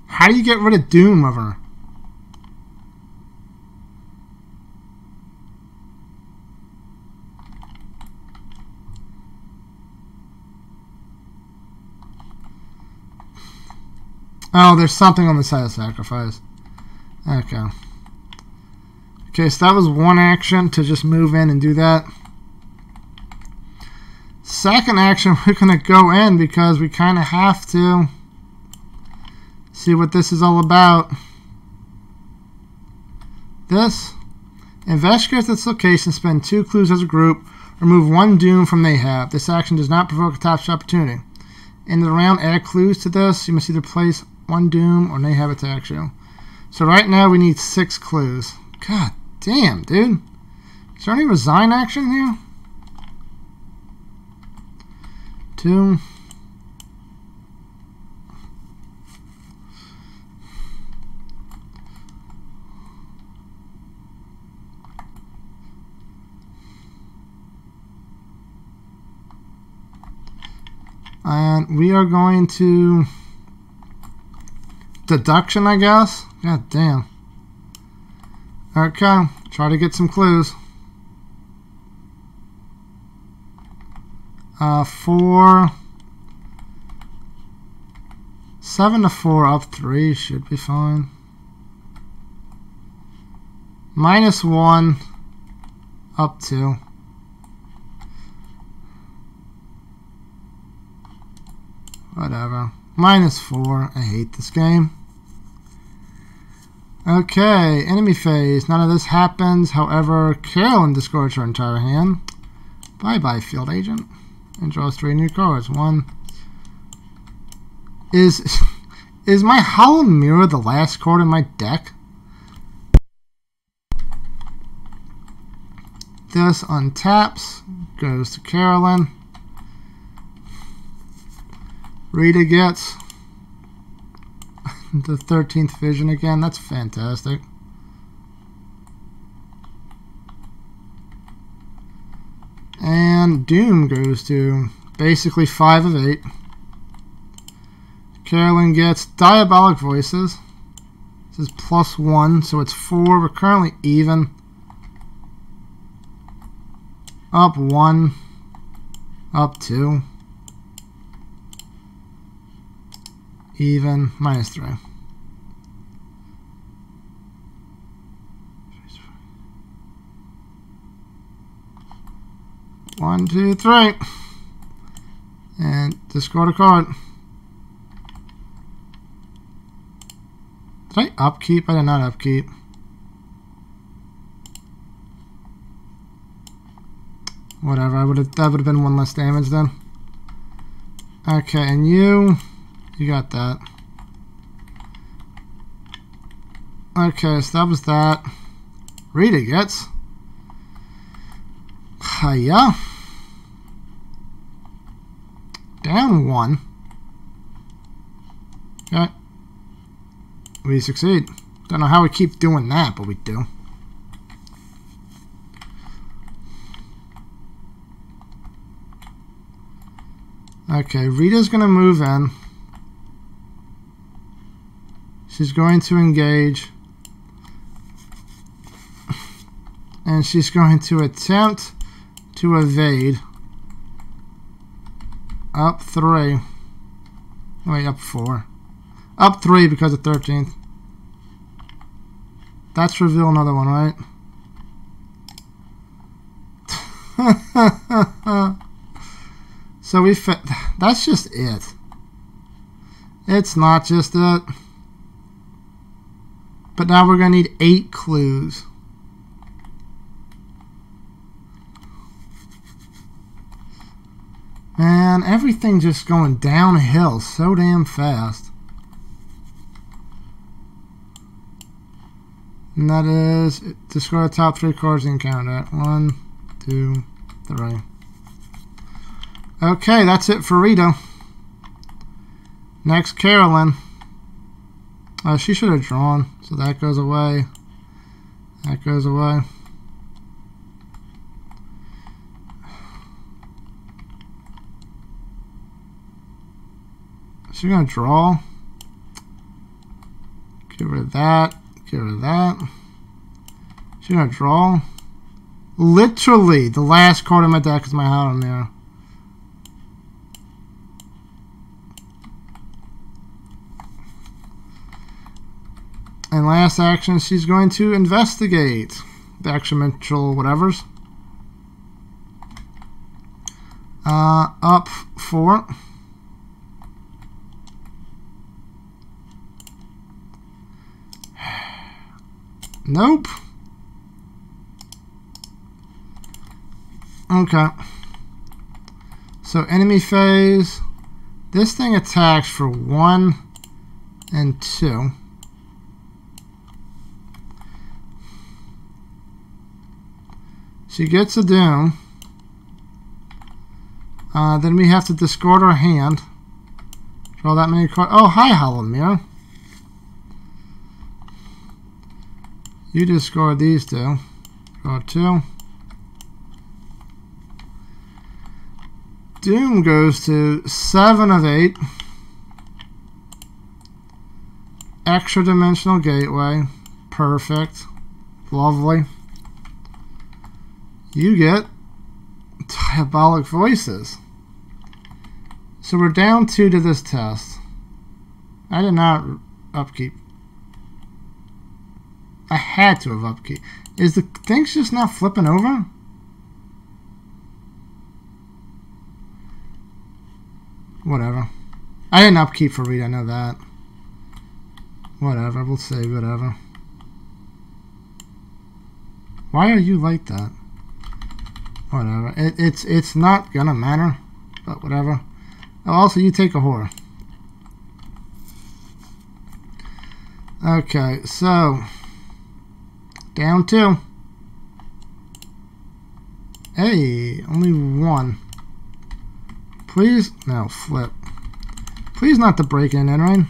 How do you get rid of Doom of her? Oh, there's something on the side of sacrifice. Okay. Okay, so that was one action to just move in and do that. Second action, we're going to go in because we kind of have to see what this is all about. This. Investigate this location, spend 2 clues as a group, remove 1 Doom from they have. This action does not provoke a top opportunity. End of the round, add clues to this. You must either place 1 Doom or they have attack you. So right now we need 6 clues. God damn, dude. Is there any resign action here? 2. And we are going to deduction, I guess. God damn. Okay, try to get some clues. 4. 7 to 4 up 3 should be fine. -1 up 2. Whatever. -4. I hate this game. Okay, enemy phase. None of this happens. However, Carolyn discards her entire hand. Bye-bye, field agent. And draws 3 new cards. 1. Is my Hollow Mirror the last card in my deck? This untaps. Goes to Carolyn. Rita gets the 13th vision again. That's fantastic. And Doom goes to basically 5 of 8. Carolyn gets Diabolic Voices. This is +1, so it's 4. We're currently even. Up 1. Up 2. Even. -3. One, two, three. And discard a card. Did I upkeep? I did not upkeep. Whatever. That would have been 1 less damage then. Okay, and you got that. Okay, so that was that. Rita gets. Hiya. Down 1. Okay. We succeed. Don't know how we keep doing that, but we do. Okay, Rita's going to move in. She's going to engage. And she's going to attempt to evade. Up 3. Wait, up 4. Up 3 because of 13th. That's reveal another one, right? So we fit. That's just it. It's not just it. But now we're going to need 8 clues. Man, everything just going downhill so damn fast. And that is, discard the top 3 cards in counter. 1, 2, 3. Okay, that's it for Rita. Next, Carolyn. She should have drawn, so that goes away. That goes away. So you're going to draw. Get rid of that. Get rid of that. So you're going to draw. Literally, the last card in my deck is my Hollow Mirror. And last action, she's going to investigate the exponential whatevers. Up 4. Nope. Okay. So enemy phase. This thing attacks for 1 and 2. She gets a doom. Then we have to discard our hand. Draw that many cards. Oh, hi, Hollow Mirror. You discard these two. Draw 2. Doom goes to 7 of 8. Extra dimensional gateway. Perfect. Lovely. You get Diabolic Voices. So we're down 2 to this test. I did not upkeep. I had to have upkeep. Is the thing's just not flipping over? Whatever. I didn't upkeep for read, I know that. Whatever, we'll say whatever. Why are you like that? Whatever. It's not gonna matter, but whatever. Oh, also, you take a whore. Okay, so down 2. Hey, only 1. Please, no, flip. Please not the break-in and entering.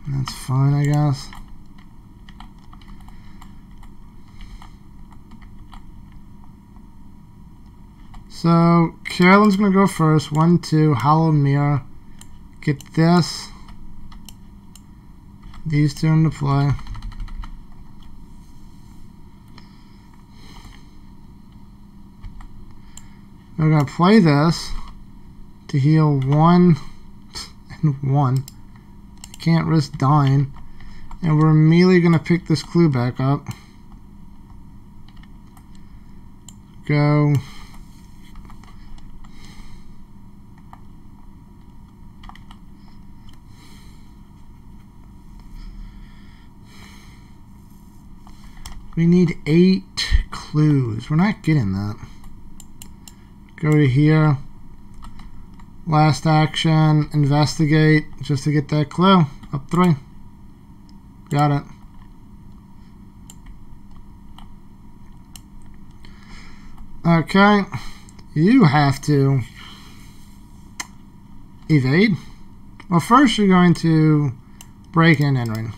That's fine, I guess. So Carolyn's gonna go first. 1, 2, Hollow Mirror. Get this. These two into play. We're gonna play this to heal 1 and 1. I can't risk dying. And we're immediately gonna pick this clue back up. Go. We need 8 clues. We're not getting that. Go to here. Last action, investigate, just to get that clue. Up 3. Got it. Okay. You have to evade. Well, first you're going to break in entering.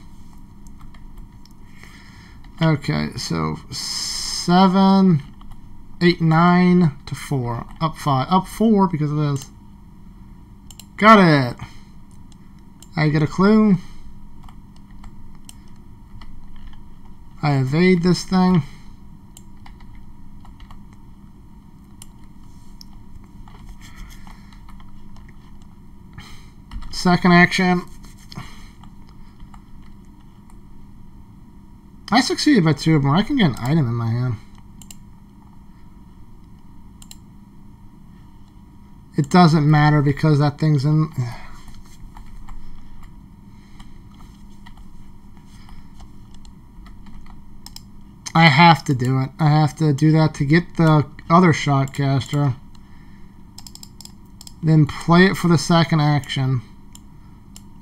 Okay, so 7, 8, 9 to 4. Up 5. Up 4 because of this. Got it. I get a clue. I evade this thing. Second action. I succeeded by 2 of them. I can get an item in my hand. It doesn't matter because that thing's in. I have to do it. I have to do that to get the other shot caster. Then play it for the second action.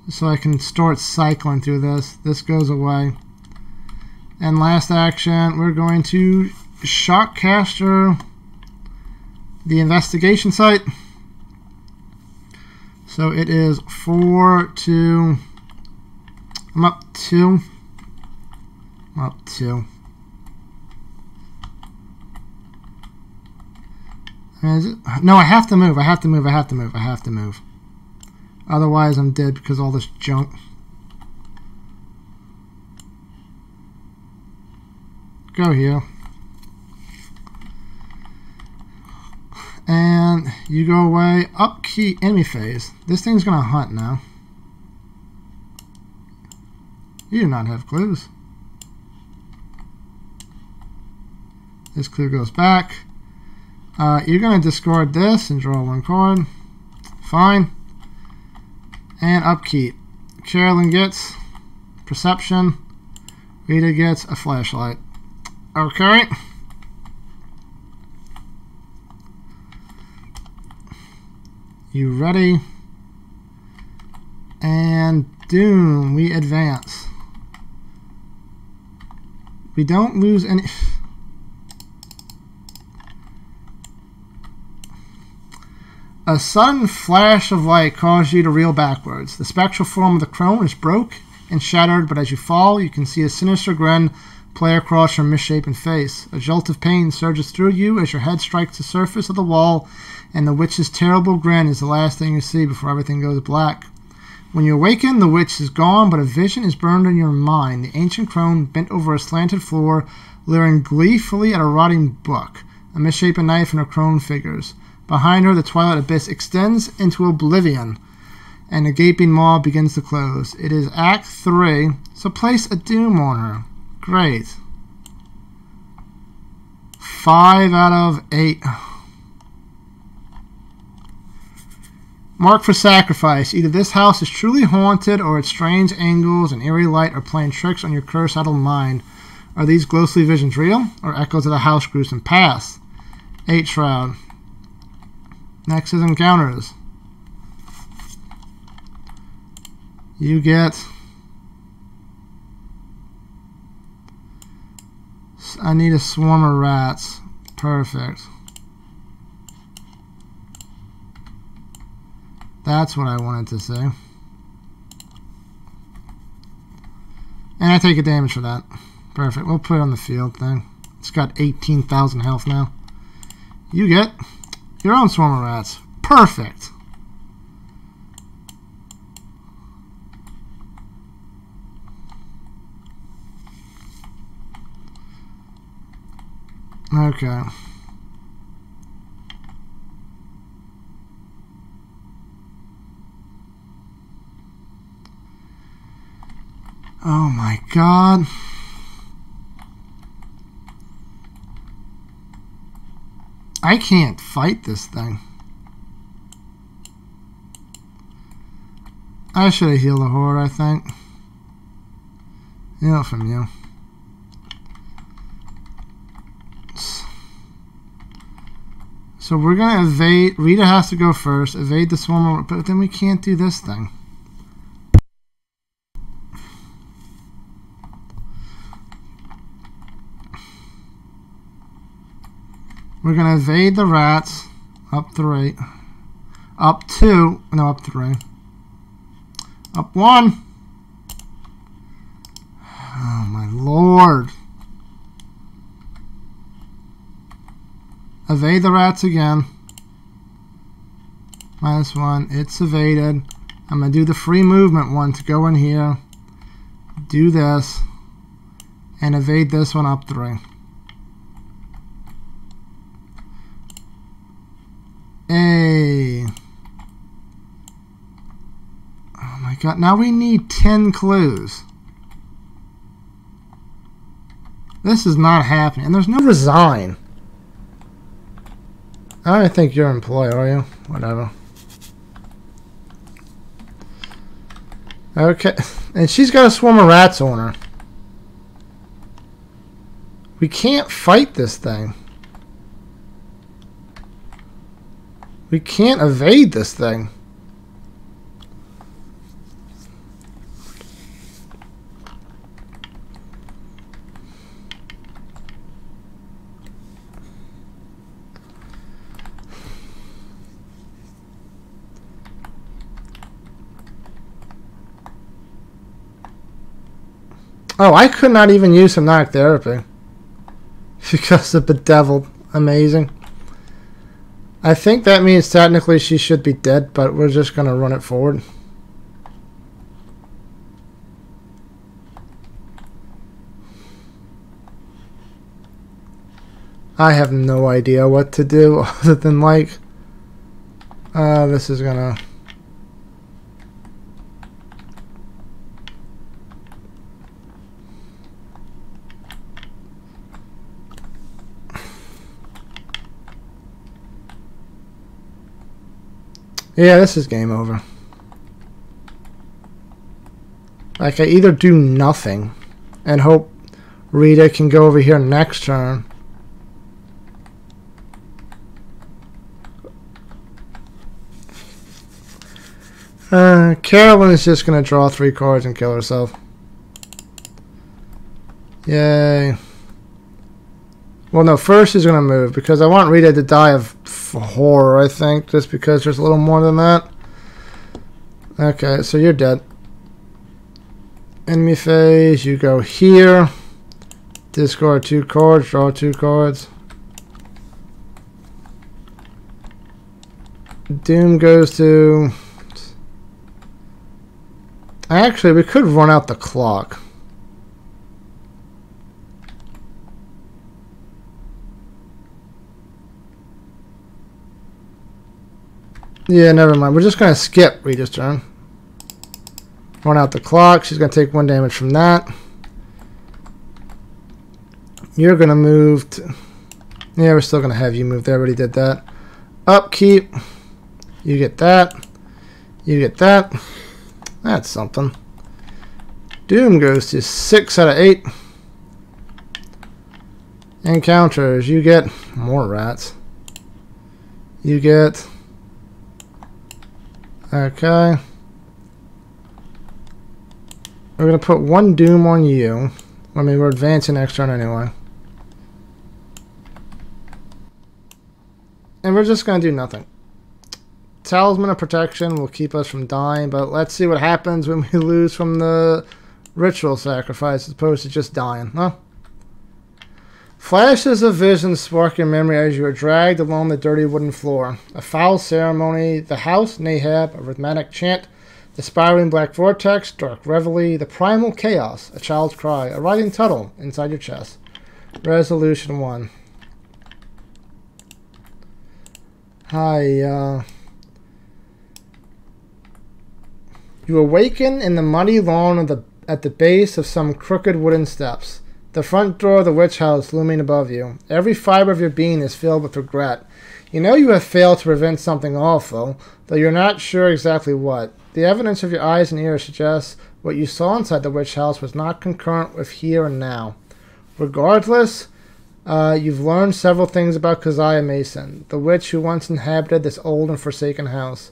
So I can start cycling through this. This goes away. And last action, we're going to shot caster the investigation site. So it is 4 to. I'm up 2. I'm up 2. Is it? No, I have to move. I have to move. I have to move. I have to move. Otherwise, I'm dead because of all this junk. Go here. And you go away. Up key enemy phase. This thing's going to hunt now. You do not have clues. This clue goes back. You're going to discard this and draw 1 card. Fine. And upkeep. Carolyn gets perception. Rita gets a flashlight. Okay. You ready? And Doom, we advance. We don't lose any. A sudden flash of light caused you to reel backwards. The spectral form of the crone is broke and shattered, but as you fall, you can see a sinister grin play across your misshapen face. A jolt of pain surges through you as your head strikes the surface of the wall, and the witch's terrible grin is the last thing you see before everything goes black. When you awaken, the witch is gone, but a vision is burned in your mind. The ancient crone bent over a slanted floor, leering gleefully at a rotting book. A misshapen knife and her crone figures. Behind her, the twilight abyss extends into oblivion, and a gaping maw begins to close. It is Act 3, so place a doom on her. Great. 5 out of 8. Mark for sacrifice. Either this house is truly haunted, or its strange angles and eerie light are playing tricks on your curse-addled mind. Are these ghostly visions real, or echoes of the house gruesome past? 8 Shroud. Next is encounters. You get... I need a swarm of rats. Perfect. That's what I wanted to say. And I take a damage for that. Perfect. We'll put it on the field thing. It's got 18,000 health now. You get your own swarm of rats. Perfect. Okay. Oh my God. I can't fight this thing. I should have healed the horde, I think. Heal from you. So we're going to evade. Rita has to go first. Evade the swarm, but then we can't do this thing. We're going to evade the rats. Up 3. Up 2. No, up 3. Up 1. Oh, my Lord. Evade the rats again. -1. It's evaded. I'm going to do the free movement one to go in here. Do this. And evade this one up 3. Hey. Oh my God. Now we need 10 clues. This is not happening. And there's no resign. I don't think you're an employee, are you? Whatever. Okay. And she's got a swarm of rats on her. We can't fight this thing. We can't evade this thing. Oh, I could not even use hypnotic therapy because of bedeviled. Amazing. I think that means technically she should be dead, but we're just going to run it forward. I have no idea what to do other than like... this is gonna... Yeah, this is game over. Like, I either do nothing and hope Rita can go over here next turn. Carolyn is just going to draw 3 cards and kill herself. Yay. Well, no, first she's going to move because I want Rita to die of horror, I think, just because there's a little more than that. Okay, so you're dead. Enemy phase, you go here. Discard 2 cards, draw 2 cards. Doom goes to... Actually, we could run out the clock. Yeah, never mind. We're just going to skip Rita's turn. Run out the clock. She's going to take 1 damage from that. You're going to move to... Yeah, we're still going to have you move. They already did that. Upkeep. You get that. You get that. That's something. Doom goes to 6 out of 8. Encounters. You get more rats. You get... Okay. We're going to put 1 Doom on you. I mean, we're advancing next turn anyway. And we're just going to do nothing. Talisman of Protection will keep us from dying, but let's see what happens when we lose from the ritual sacrifice as opposed to just dying, huh? Flashes of vision spark your memory as you are dragged along the dirty wooden floor. A foul ceremony, the house, Nahab, a rhythmic chant, the spiraling black vortex, dark reveille, the primal chaos, a child's cry, a writhing tuttle inside your chest. Resolution 1. Hi, You awaken in the muddy lawn at the base of some crooked wooden steps. The front door of the witch house looming above you. Every fiber of your being is filled with regret. You know you have failed to prevent something awful, though you're not sure exactly what. The evidence of your eyes and ears suggests what you saw inside the witch house was not concurrent with here and now. Regardless, you've learned several things about Keziah Mason, the witch who once inhabited this old and forsaken house.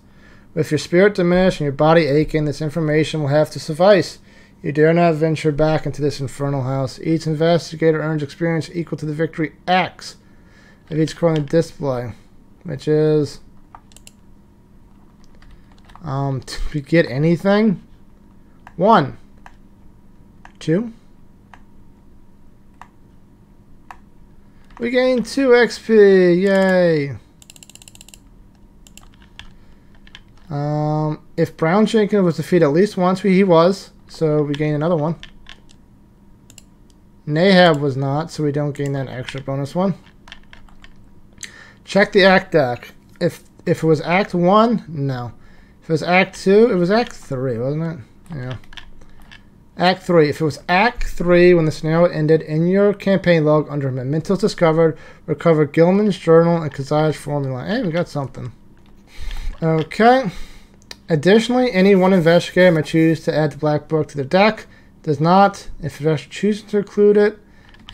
With your spirit diminished and your body aching, this information will have to suffice. You dare not venture back into this infernal house. Each investigator earns experience equal to the victory X of each card on the display, which is... did we get anything? 1. 2. We gained 2 XP. Yay. If Brown Jenkins was defeated at least once, he was. So we gain another one. Nahab was not, so we don't gain that extra bonus one. Check the act deck. If it was Act 1, no. If it was Act 2, it was Act 3, wasn't it? Yeah. Act 3. If it was Act 3 when the scenario ended, in your campaign log under Mementos Discovered, recover Gilman's journal and Keziah's formula. Hey, we got something. Okay. Additionally, any one investigator may choose to add the Black Book to the deck. Does not. If the investigator chooses to include it,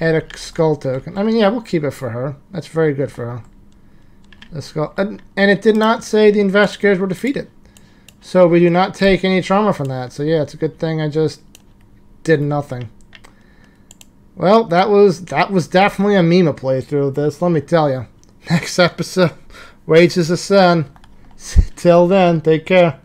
add a skull token. I mean, yeah, we'll keep it for her. That's very good for her. The skull, and it did not say the investigators were defeated. So we do not take any trauma from that. So yeah, it's a good thing I just did nothing. Well, that was definitely a meme playthrough of this, let me tell you. Next episode, Wages of Sin. Till then, take care.